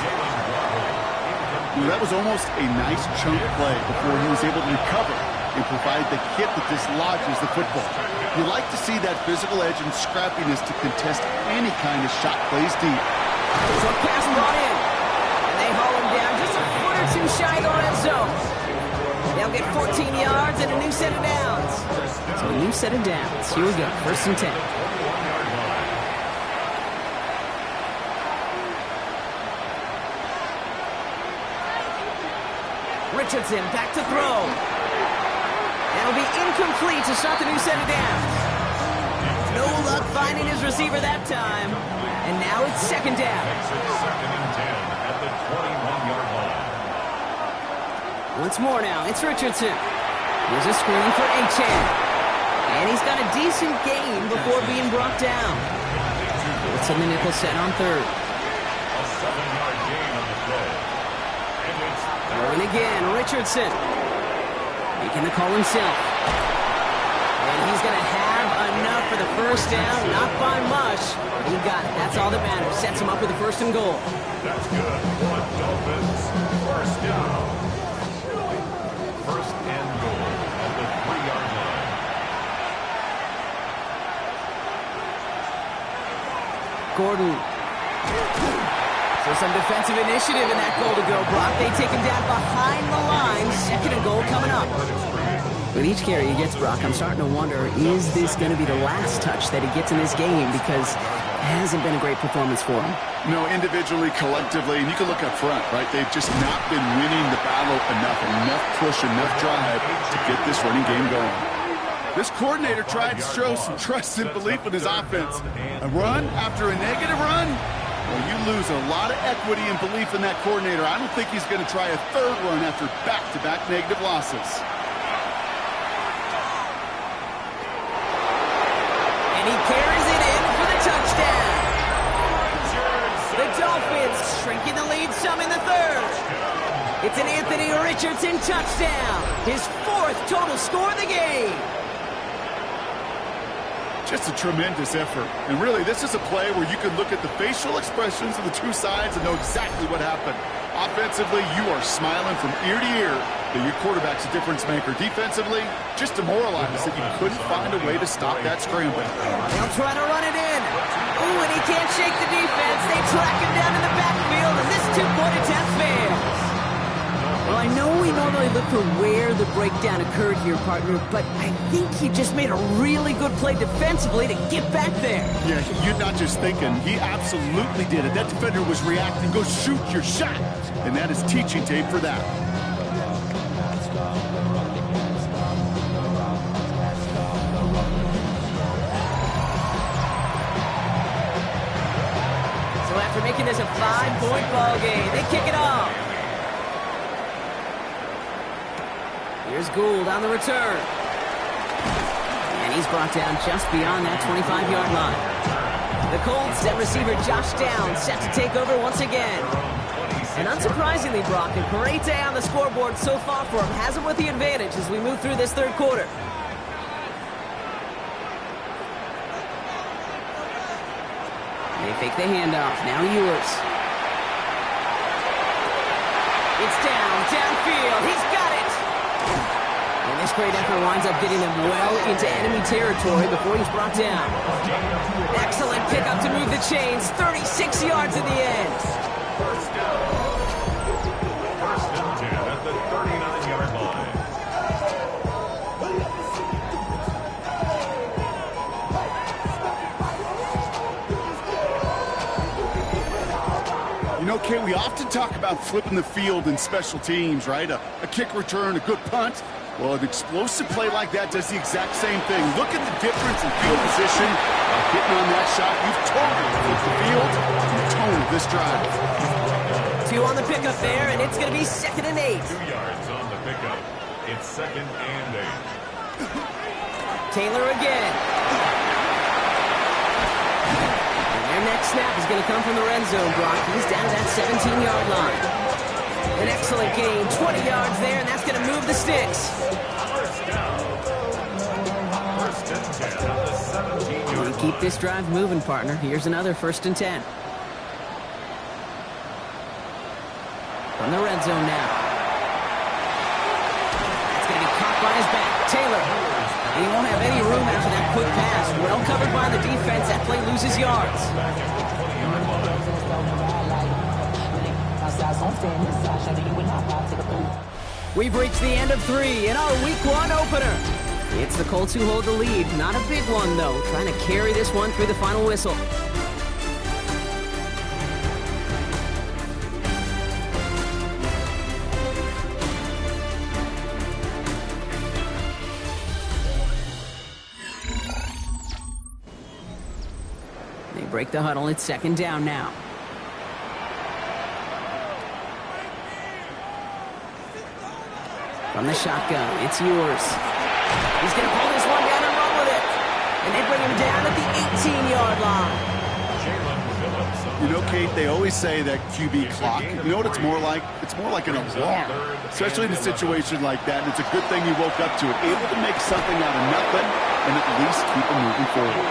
That was almost a nice chunk play before he was able to recover and provide the hit that dislodges the football. You like to see that physical edge and scrappiness to contest any kind of shot plays deep. So pass brought in. And they haul him down just a foot or two shy of the red zone. They'll get 14 yards and a new set of downs. So a new set of downs. Here we go. First and 10. Richardson back to throw. That'll be incomplete to start the new set of downs. No luck finding his receiver that time. And now it's second down. Makes it second and 10 at the 21-yard line. Once more now, it's Richardson. Here's a screen for Achane. And he's got a decent gain before being brought down. It's in the nickel set on third. A 7-yard gain on the play. And it's Throwing again, Richardson. Making the call himself. And he's going to have enough for the first down. Not by much. He got it. That's all that matters. Sets him up with a first and goal. That's good for the Dolphins. First down. First and goal at the 3-yard line. Gordon. So some defensive initiative in that goal to go, Brock. They take him down behind the line. Second and goal coming up. With each carry he gets, Brock, I'm starting to wonder, is this going to be the last touch that he gets in this game? Because it hasn't been a great performance for him. No, individually, collectively, and you can look up front, right? They've just not been winning the battle enough push, enough drive to get this running game going. This coordinator tried to show some trust and belief in his offense. A run after a negative run? Well, you lose a lot of equity and belief in that coordinator. I don't think he's going to try a third run after back-to-back negative losses. And he carries it in for the touchdown. The Dolphins shrinking the lead some in the third. It's an Anthony Richardson touchdown. His 4th total score of the game. Just a tremendous effort. And really, this is a play where you can look at the facial expressions of the two sides and know exactly what happened. Offensively, you are smiling from ear to ear that your quarterback's a difference maker. Defensively, just demoralized that you couldn't find a way to stop that scramble. They'll try to run it in. Ooh, and he can't shake the defense. They track him down in the backfield, and this 2-point attempt fails. Well, I know we normally look for where the breakdown occurred here, partner, but I think he just made a really good play defensively to get back there. Yeah, you're not just thinking. He absolutely did it. That defender was reacting. Go shoot your shot. And that is teaching tape for that. So after making this a 5-point ball game, they kick it off. Here's Gould on the return. And he's brought down just beyond that 25-yard line. The Colts and receiver Josh Downs set to take over once again. And unsurprisingly, Brock, a great day on the scoreboard so far for him. Has him with the advantage as we move through this third quarter. They fake the handoff. Now Ewers. It's downfield. He's got it. And this great effort winds up getting them well into enemy territory before he's brought down. Excellent pickup to move the chains. 36 yards in the end. First and 10 at the 39-yard line. You know, Kay, we often talk about flipping the field in special teams, right? A kick return, a good punt. Well, an explosive play like that does the exact same thing. Look at the difference in field position. Getting on that shot, you've totally flipped the field and the tone of this drive. 2 on the pickup there, and it's going to be 2nd and 8. 2 yards on the pickup. It's 2nd and 8. Taylor again. And their next snap is going to come from the red zone, Brock. He's down to that 17-yard line. An excellent gain, 20 yards there, and that's going to move the sticks. First down. First and 10 at the 17-yard line. Keep this drive moving, partner. Here's another 1st and 10. From the red zone now. That's going to be caught by his back. Taylor. He won't have any room after that quick pass. Well covered by the defense. That play loses yards. We've reached the end of 3 in our Week 1 opener. It's the Colts who hold the lead. Not a big one, though. Trying to carry this one through the final whistle. They break the huddle. It's 2nd down now. From the shotgun, it's Ewers. He's going to pull this one down and run with it. And they bring him down at the 18-yard line. You know, Kate, they always say that QB clock. You know what it's more like? It's more like an alarm, especially in a situation like that. And it's a good thing you woke up to it, able to make something out of nothing and at least keep them moving forward.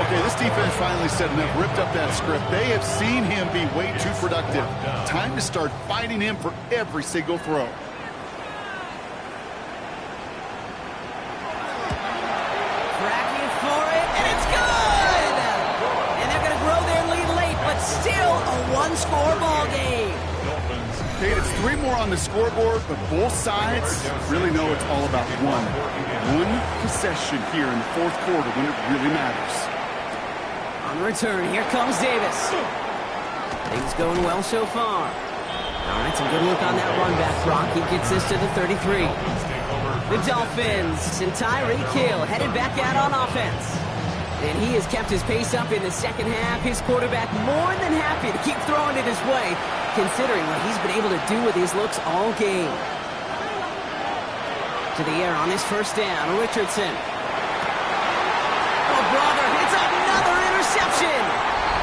Okay, this defense finally said enough, ripped up that script. They have seen him be way too productive. Time to start fighting him for every single throw. Cracking for it, and it's good! And they're going to grow their lead late, but still a one-score ball game. Kate, it's 3 more on the scoreboard, but both sides really know it's all about one possession here in the 4th quarter when it really matters. On the return, here comes Davis. Things going well so far. All right, some good look on that run back, Brock. He gets this to the 33. The Dolphins and Tyreek Hill headed back out on offense. And he has kept his pace up in the 2nd half. His quarterback more than happy to keep throwing it his way, considering what he's been able to do with his looks all game. To the air on this 1st down, Richardson. Oh, brother, it's another interception.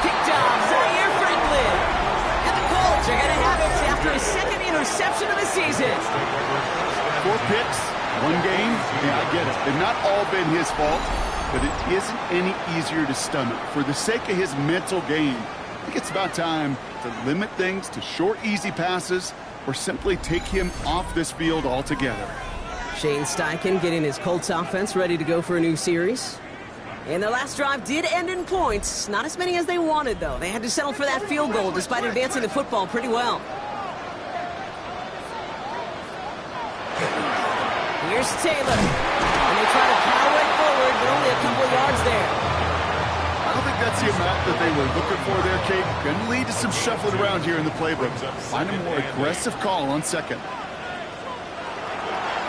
Picked off Zaire Franklin. And the Colts are going to have it after his 2nd interception of the season. 4 picks, 1 game. Yeah, I get it. They've not all been his fault, but it isn't any easier to stomach. For the sake of his mental game, I think it's about time to limit things to short, easy passes or simply take him off this field altogether. Shane Steichen getting his Colts offense ready to go for a new series. And their last drive did end in points. Not as many as they wanted, though. They had to settle for that field goal despite advancing the football pretty well. Here's Taylor. And they try to power it forward, but only a couple of yards there. I don't think that's the amount that they were looking for there, Kate. Going to lead to some shuffling around here in the playbook. Find a more aggressive call on 2nd.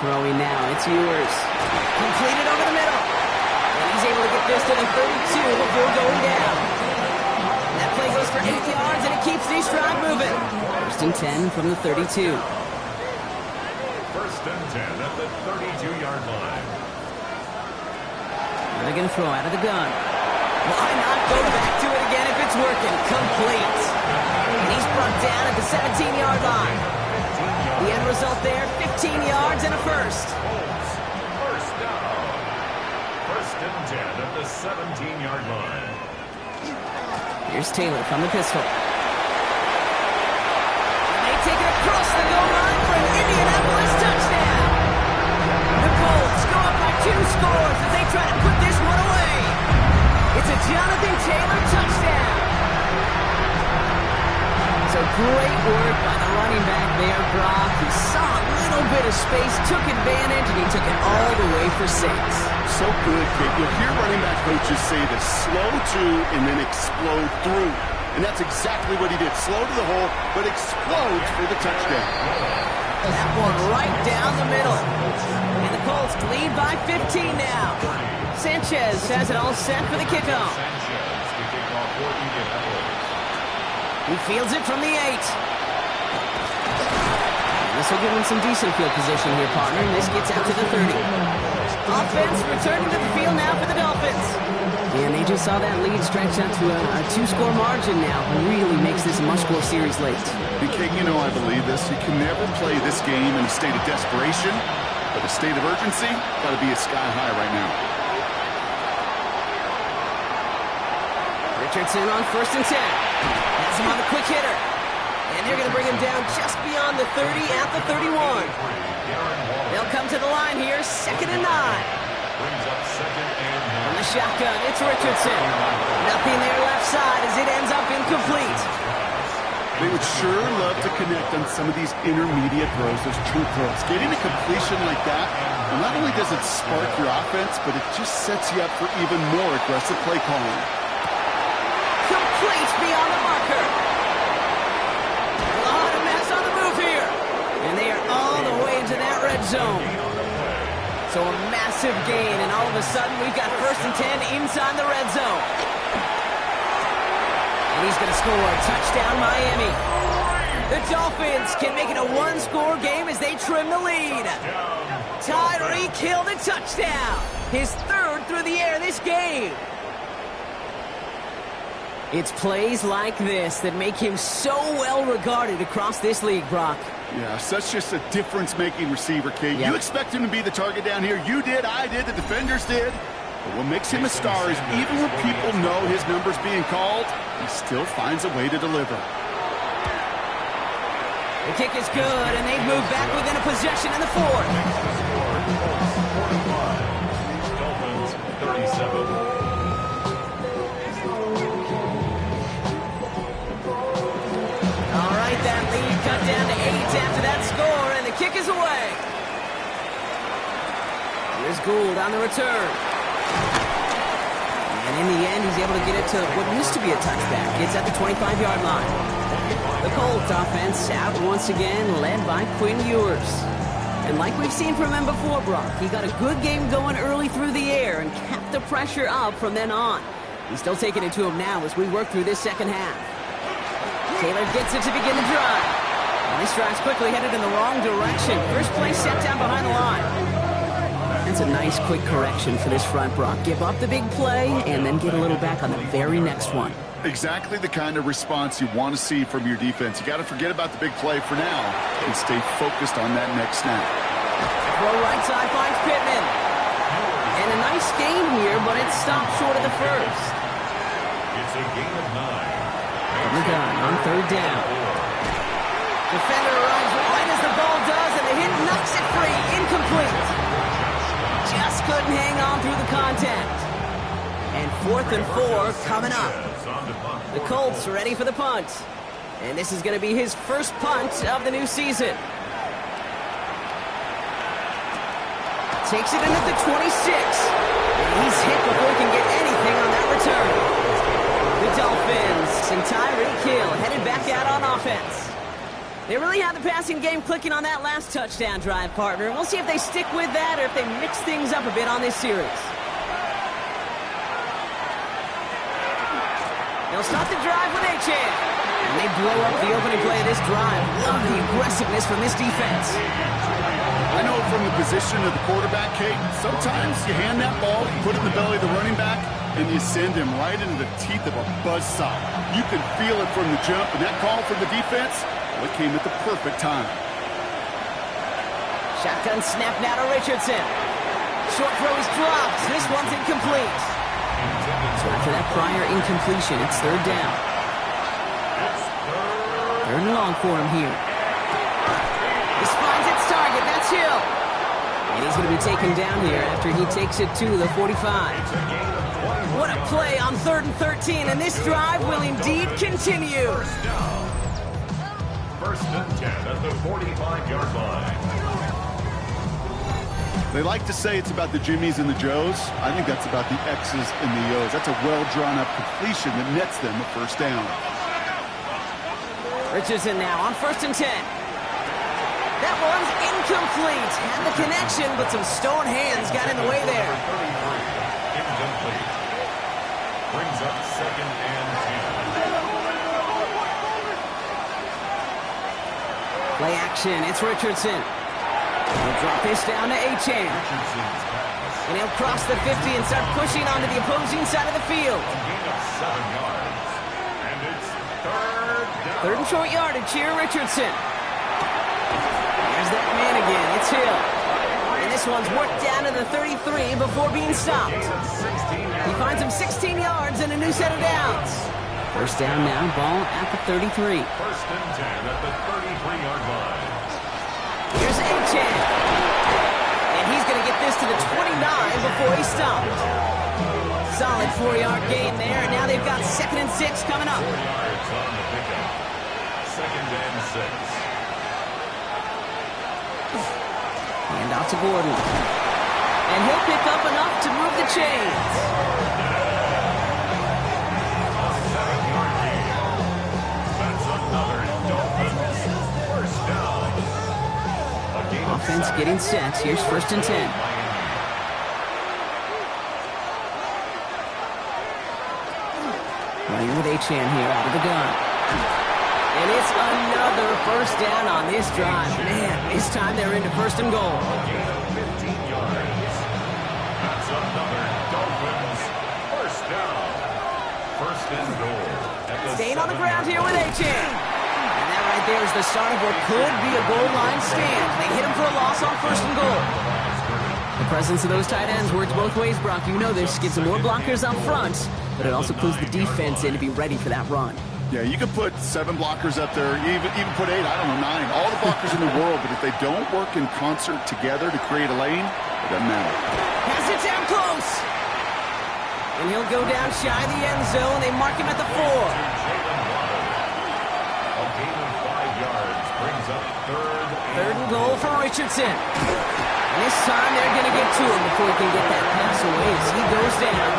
Throwing now, it's yours. Completed over the middle. And he's able to get this to the 32 before going down. That play goes for 8 yards, and it keeps these drive moving. First and 10 from the 32. First and 10 at the 32-yard line. They're going to throw out of the gun. Why not go back to it again if it's working? Complete. And he's brought down at the 17-yard line. The end result there, 15 yards and a first. First down. First and 10 at the 17-yard line. Here's Taylor from the pistol. And they take it across the goal line for an Indianapolis touchdown. The Colts go up by 2 scores as they try to put this one away. It's a Jonathan Taylor touchdown. So great work by the running back there, Brock. He saw a little bit of space, took advantage, and he took it all the way for 6. So good, kid. You'll hear running back coaches say to slow to and then explode through. And that's exactly what he did. Slow to the hole, but explodes for the touchdown. That one right down the middle. And the Colts lead by 15 now. Sanchez has it all set for the kickoff. Sanchez to kick off for Indianapolis. He fields it from the 8. This will give him some decent field position here, partner. And this gets out to the 30. Offense returning to the field now for the Dolphins. And they just saw that lead stretch out to a 2-score margin now. Really makes this a must-score series late. BK, you know I believe this. You can never play this game in a state of desperation, but a state of urgency got to be a sky high right now. Richardson on first and 10. Has him on a quick hitter. And they're going to bring him down just beyond the 30 at the 31. They'll come to the line here, 2nd and 9. Brings up 2nd and 9. From the shotgun, it's Richardson. Nothing there left side as it ends up incomplete. They would sure love to connect on some of these intermediate throws, those true throws. Getting a completion like that, and not only does it spark your offense, but it just sets you up for even more aggressive play calling. Complete beyond the marker. A lot of mess on the move here. And they are all the way into that red zone. So a massive gain, and all of a sudden we've got first and 10 inside the red zone. And he's going to score a touchdown, Miami. The Dolphins can make it a 1-score game as they trim the lead. Tyreek Hill the touchdown. His 3rd through the air this game. It's plays like this that make him so well regarded across this league, Brock. Yeah, such just a difference-making receiver, Kate. Yep. You expect him to be the target down here. You did, I did, the defenders did. But what makes him a star is even when people know his number's being called, he still finds a way to deliver. The kick is good, and they've moved back within a possession in the 4th. Dolphins 37. That lead cut down to 8 after that score, and the kick is away. Here's Gould on the return. And in the end, he's able to get it to what used to be a touchback. It's at the 25-yard line. The Colts offense out once again, led by Quinn Ewers. And like we've seen from him before, Brock, he got a good game going early through the air and kept the pressure up from then on. He's still taking it to him now as we work through this second half. Taylor gets it to begin the drive. And this drive's quickly headed in the wrong direction. First play set down behind the line. That's a nice quick correction for this front, Brock. Give up the big play and then get a little back on the very next one. Exactly the kind of response you want to see from your defense. You got to forget about the big play for now and stay focused on that next snap. Throw right side finds Pittman. And a nice gain here, but it stopped short of the first. It's a gain of 9. From the gun on 3rd down. Defender arrives right as the ball does, and the hit knocks it free. Incomplete. Just couldn't hang on through the contact. And 4th and 4 coming up. The Colts ready for the punt. And this is going to be his first punt of the new season. Takes it in at the 26. And he's hit before he can get anything on that return. The Dolphins and Tyreek Hill headed back out on offense. They really had the passing game clicking on that last touchdown drive, partner. We'll see if they stick with that or if they mix things up a bit on this series. They'll start the drive with A-Chan. And they blow up the opening play of this drive. Love the aggressiveness from this defense. I know from the position of the quarterback, Kate, sometimes you hand that ball, put it in the belly of the running back, and you send him right into the teeth of a buzzsaw. You can feel it from the jump, and that call from the defense, well, it came at the perfect time. Shotgun snap now to Richardson. Short throw is dropped. This one's incomplete. So after that prior incompletion, it's third down. Third and long for him here. This finds its target. That's Hill. And he's going to be taken down here after he takes it to the 45. What a play on 3rd and 13, and this drive will indeed continue. First and 10 at the 45-yard line. They like to say it's about the Jimmies and the Joes. I think that's about the X's and the O's. That's a well-drawn-up completion that nets them a first down. Richardson now on 1st and 10. That one's incomplete. Had the connection, but some stone hands got in the way there. Incomplete. Brings up 2nd and 10. Play action. It's Richardson. He'll drop this down to A-Chan. And he'll cross the 50 and start pushing onto the opposing side of the field. A gain of 7 yards. And it's third down. Third and short yardage here, Richardson. There's that man again. It's Hill. And this one's worked down to the 33 before being stopped. He finds him 16 yards and a new set of downs. First down now, ball at the 33. First and 10 at the 33-yard line. Here's A-Chan. And he's going to get this to the 29 before he's stopped. Solid 4-yard gain there, and now they've got 2nd and 6 coming up. 4 yards on the pickup. 2nd and 6. Hand off to Gordon. And he'll pick up enough to move the chains. A 7-yard gain. That's another Dolphins first down. A gain of Offense 7. getting set. Here's 1st and 10. Running with A-Chan here out of the gun. And it's another first down on this drive. Man, this time they're into 1st and goal. A gain of 15 yards. That's another Dolphins first down. 1st and goal. Staying on the ground here with A-Chan. And that right there is the start of what could be a goal line stand. They hit him for a loss on 1st and goal. The presence of those tight ends works both ways, Brock. You know this. Gives them more blockers up front, but it also clues the defense in to be ready for that run. Yeah, you could put 7 blockers up there, even put 8, I don't know, 9. All the blockers in the world, but if they don't work in concert together to create a lane, it doesn't matter. Has it down close. And he'll go down shy of the end zone. They mark him at the 4. A gain of 5 yards brings up 3rd and goal for Richardson. And this time they're going to get to him before he can get that pass away as he goes down.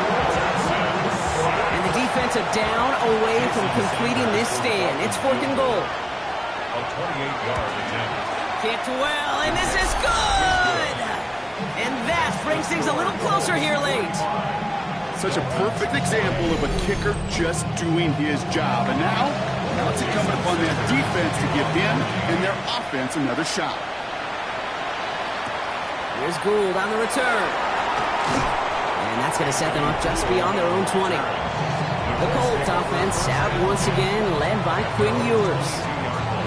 And the defense are down away from completing this stand. It's 4th and goal. A 28-yard attempt. Kicked well, and this is good! And that brings things a little closer here late. Such a perfect example of a kicker just doing his job. And now it's incumbent upon that defense to give him and their offense another shot. Here's Gould on the return. And that's going to set them up just beyond their own 20. The Colts offense out once again, led by Quinn Ewers.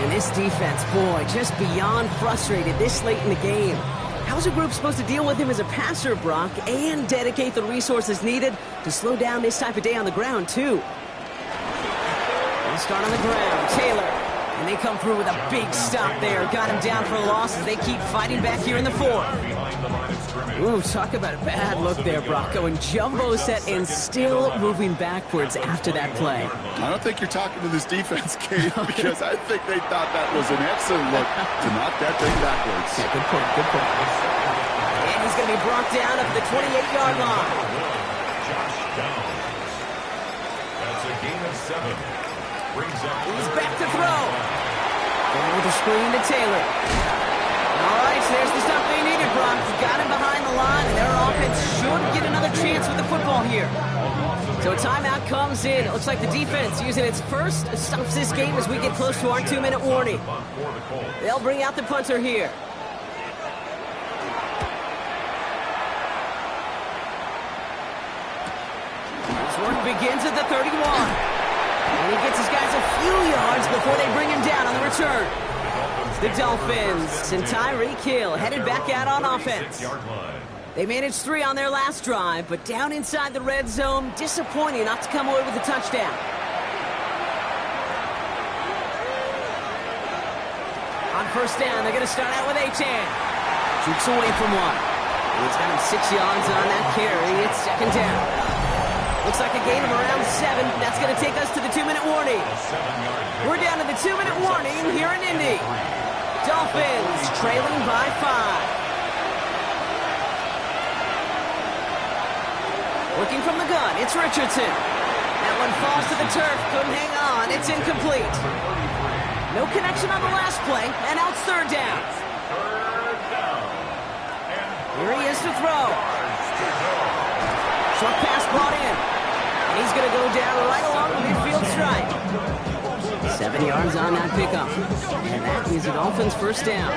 And this defense, boy, just beyond frustrated this late in the game. How's a group supposed to deal with him as a passer, Brock, and dedicate the resources needed to slow down this type of day on the ground, too? They'll start on the ground. Taylor. And they come through with a big stop there. Got him down for a loss as they keep fighting back here in the 4th. Ooh, talk about a bad look there, Brock. Going jumbo set and still moving backwards after that play. I don't think you're talking to this defense, Kate, because I think they thought that was an excellent look to knock that thing backwards. Yeah, good point, good point. And he's going to be brought down at the 28-yard line. Josh Downs. That's a gain of 7. Brings up He's back to throw. Going with the screen to Taylor. All right, so there's the stuff they needed, Brock. Got him behind the line, and their offense should get another chance with the football here. So a timeout comes in. It looks like the defense using its first stops this game as we get close to our 2-minute warning. They'll bring out the punter here. This one begins at the 31. And he gets his guys a few yards before they bring him down on the return. The Dolphins and Tyreek Hill headed back out on offense. They managed 3 on their last drive, but down inside the red zone, disappointing not to come away with a touchdown. On first down, they're going to start out with Achane. Shoots away from one. And he's got him 6 yards on that carry. It's second down. Looks like a gain of around 7. That's going to take us to the 2-minute warning. We're down to the 2-minute warning here in Indy. Dolphins trailing by 5. Looking from the gun, it's Richardson. That one falls to the turf, couldn't hang on, it's incomplete. No connection on the last play, and now it's third down. Here he is to throw. Short pass brought in. And he's going to go down right along the midfield stripe. 7 yards on that pickup. And that is the Dolphins' first down.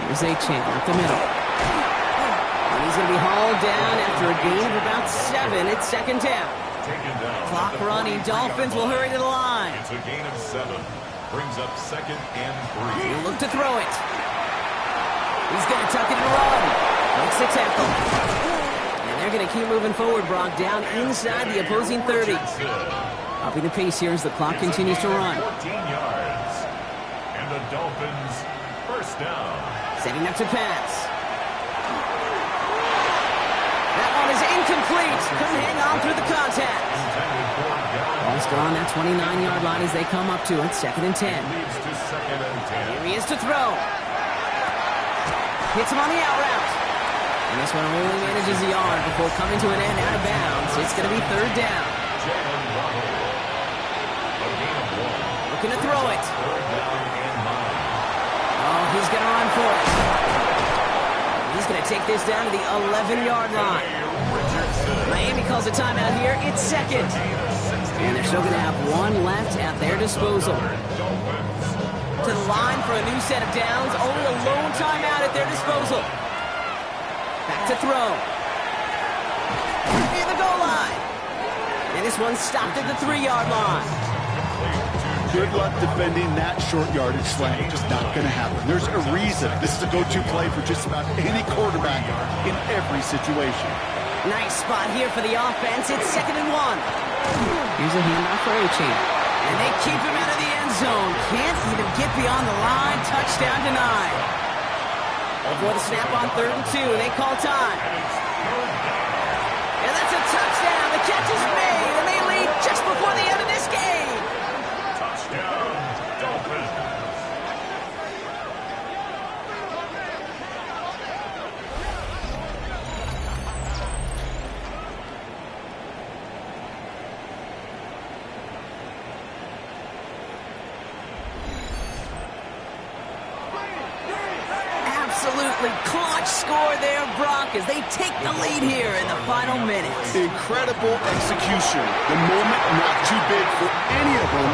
Here's Achane up the middle. And he's going to be hauled down after a gain of about 7. It's second down. Clock running. Dolphins will hurry to the line. It's a gain of 7. Brings up 2nd and 3. He'll look to throw it. He's going to tuck it and run. Makes the tackle. And they're going to keep moving forward, Brock, down inside the opposing 30. Upping the pace here as the clock continues to run. 14 yards. And the Dolphins first down. Setting up to pass. That one is incomplete. Couldn't hang on through the contact. Ball's gone that 29-yard line as they come up to it. 2nd and 10. Leads to 2nd and 10. Here he is to throw. Hits him on the out route. And this one only manages a yard before coming to an end out of bounds. It's going to be third down. Looking to throw it. Oh, he's going to run for it. He's going to take this down to the 11-yard line. Miami calls a timeout here. It's second. And they're still going to have one left at their disposal. To the line for a new set of downs. Only a lone timeout at their disposal. Back to throw. Near the goal line. And this one stopped at the 3-yard line. Good luck defending that short yardage slant. Just not going to happen. There's a reason this is a go-to play for just about any quarterback in every situation. Nice spot here for the offense. It's 2nd and 1. Here's a handoff for Achane. And they keep him out of the end zone. Can't even get beyond the line. Touchdown denied. Before the snap on 3rd and 2, they call time. And that's a touchdown. The catch is made, and they lead just before the end of this game. Touchdown, Dolphins. Absolutely clutch score there, Brock, as they take the lead here in the final minutes. Incredible execution. The moment not too big for any of them.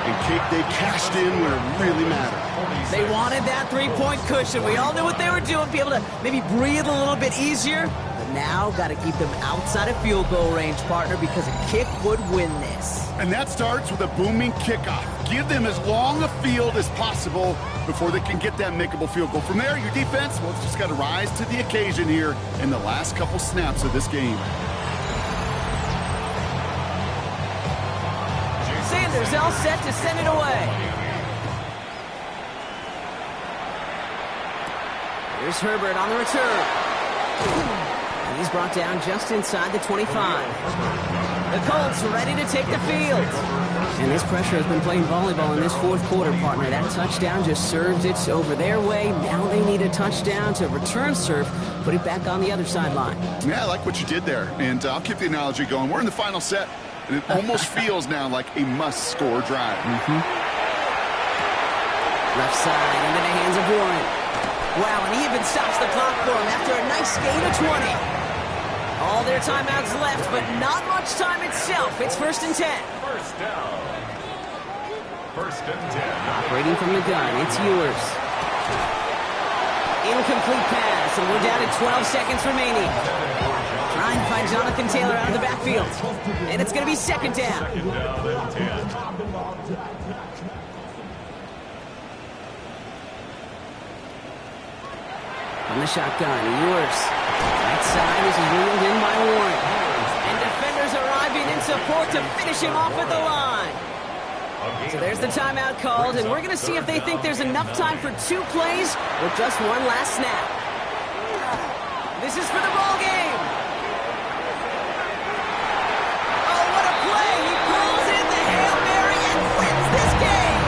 And they cashed in where it really mattered. They wanted that 3-point cushion. We all knew what they were doing, be able to maybe breathe a little bit easier. But now, got to keep them outside of field goal range, partner, because a kick would win this. And that starts with a booming kickoff. Give them as long a field as possible before they can get that makeable field goal. From there, your defense, well, it's just got to rise to the occasion here in the last couple snaps of this game. Sanders all set to send it away. Here's Herbert on the return. And he's brought down just inside the 25. The Colts ready to take the field. And this pressure has been playing volleyball in this 4th quarter, partner. That touchdown just served it over their way. Now they need a touchdown to return serve, put it back on the other sideline. Yeah, I like what you did there. And I'll keep the analogy going. We're in the final set. And it almost feels now like a must-score drive. Left side into the hands of Warren. Wow, and he even stops the clock for him after a nice gain of 20. All their timeouts left, but not much time itself. It's 1st and 10. First down. 1st and 10. Operating from the gun, it's yours. Incomplete pass, and we're down to 12 seconds remaining. Trying to find Jonathan Taylor out of the backfield. And it's going to be 2nd down. 2nd down and 10. On the shotgun, yours. Right side is reeled in by Warren. And defenders arriving in support to finish him off at the line. So there's the timeout called, and we're going to see if they think there's enough time for 2 plays or just one last snap. This is for the ball game. Oh, what a play. He pulls in the Hail Mary and wins this game.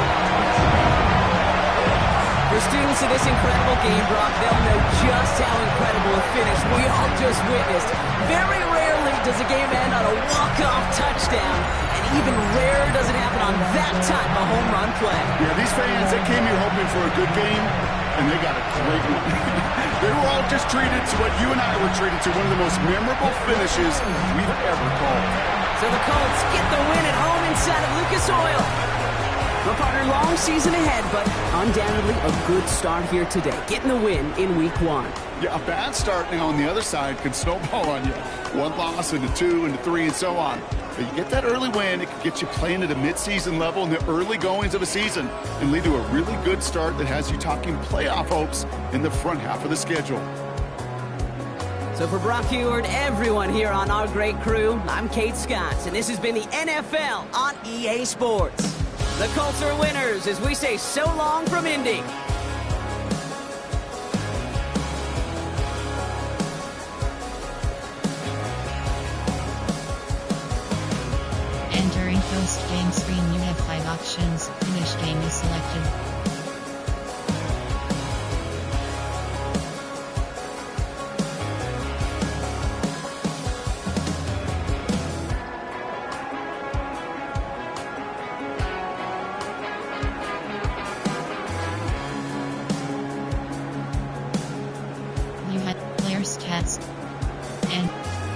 For students of this incredible game, Brock, they'll know just how incredible a finish we all just witnessed. Very rarely does a game end on a walk-off touchdown, and even rarer does it happen on that type of home run play. Yeah, these fans, they came here hoping for a good game, and they got a great one. They were all just treated to what you and I were treated to, one of the most memorable finishes we've ever called. So the Colts get the win at home inside of Lucas Oil. Well, partner, long season ahead, but undoubtedly a good start here today, getting the win in Week 1. Yeah, a bad start now on the other side could snowball on you. 1 loss into 2 into 3 and so on. But you get that early win, it could get you playing at a midseason level in the early goings of a season and lead to a really good start that has you talking playoff hopes in the front half of the schedule. So for Brock Heward, everyone here on our great crew, I'm Kate Scott, and this has been the NFL on EA Sports. The Colts are winners as we say so long from Indy. Entering post-game screen, you have 5 options. Finish game is selected. You have player stats and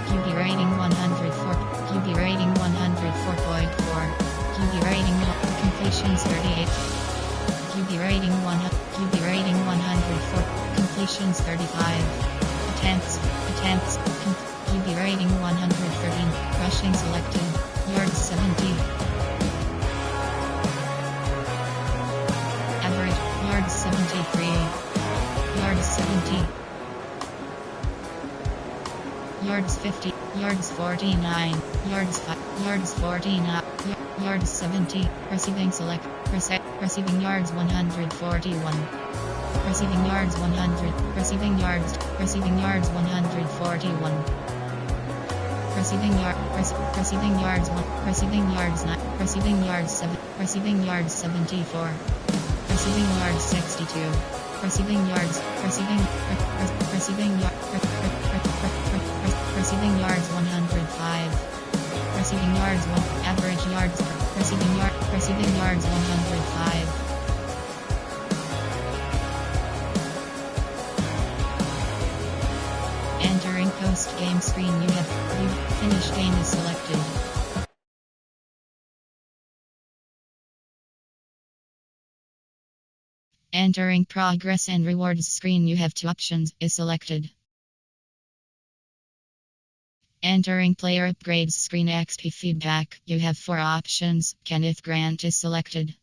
QB rating 104, QB rating 104.4, QB rating completions 38, QB rating 104, completions 35, attempts, QB rating 113, rushing selected, yards 70, average, yards 73, yards 70. Yards 50, yards 49, yards 5, yards 49, yards 70, receiving select, receiving yards 141, receiving yards 100, receiving yards 141, receiving yards 9, receiving yards 7, receiving yards 74, receiving yards 62, receiving yards 105, receiving yards 1, average yards, receiving yards 105. Entering post-game screen, you have finish game is selected. Entering progress and rewards screen, you have 2 options is selected. Entering player upgrades screen XP feedback, you have 4 options. Kenneth Grant is selected.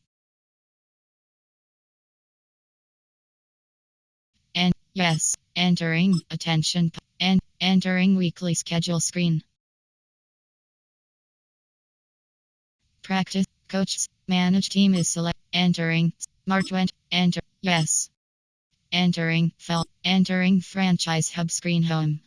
And yes, entering attention and entering weekly schedule screen. Practice coach manage team is select. Entering Smart went enter yes. Entering fell entering franchise hub screen home.